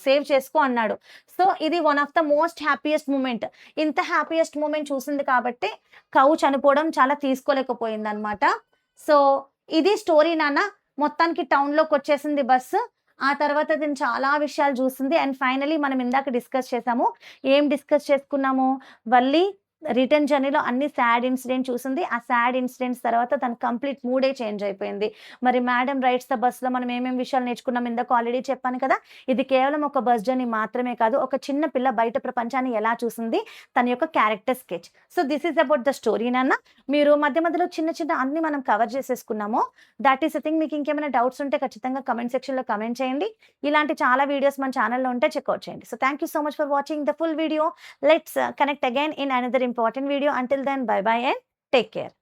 సేవ్ చేసుకో అన్నాడు. సో ఇది one of the most happiest moment. ఇంత హ్యాపీయెస్ట్ మూమెంట్ చూసింది కాబట్టి కౌ చనిపోవడం చాలా తీసుకోలేకపోయింది అనమాట. సో ఇది స్టోరీ నాన్న. మొత్తానికి టౌన్‌లోకి వచ్చేసింది బస్సు. ఆ తర్వాత దీన్ని చాలా విషయాలు చూసింది. అండ్ ఫైనల్లీ మనం ఇందాక డిస్కస్ చేసాము. ఏం డిస్కస్ చేసుకున్నాము? వల్లి రిటర్న్ జర్నీలో అన్ని సాడ్ ఇన్సిడెంట్ చూసింది. ఆ సాడ్ ఇన్సిడెంట్స్ తర్వాత తన కంప్లీట్ మూడే చేంజ్ అయిపోయింది. మరి మేడమ్ రైడ్స్ ద బస్‌లో మనం ఏమేం విషయాలు నేర్చుకున్నాం ఇందాక ఆల్రెడీ చెప్పాను కదా! ఇది కేవలం ఒక బస్ జర్నీ మాత్రమే కాదు. ఒక చిన్న పిల్ల బయట ప్రపంచాన్ని ఎలా చూసింది, తన యొక్క character sketch. So this is about the story నాన్న. మీరు మధ్య మధ్యలో చిన్న చిన్న అన్నీ మనం కవర్ చేసేసుకున్నాము. That is the thing. మీకు ఇంకేమైనా డౌట్స్ ఉంటే ఖచ్చితంగా కామెంట్ సెక్షన్‌లో కామెంట్ చేయండి. ఇలాంటి చాలా వీడియోస్ మన ఛానెల్‌లో ఉంటే చెక్‌ఔట్ చేయండి. So thank you so much for watching the full video. Let's connect again in another important video. Until then, bye bye and take care.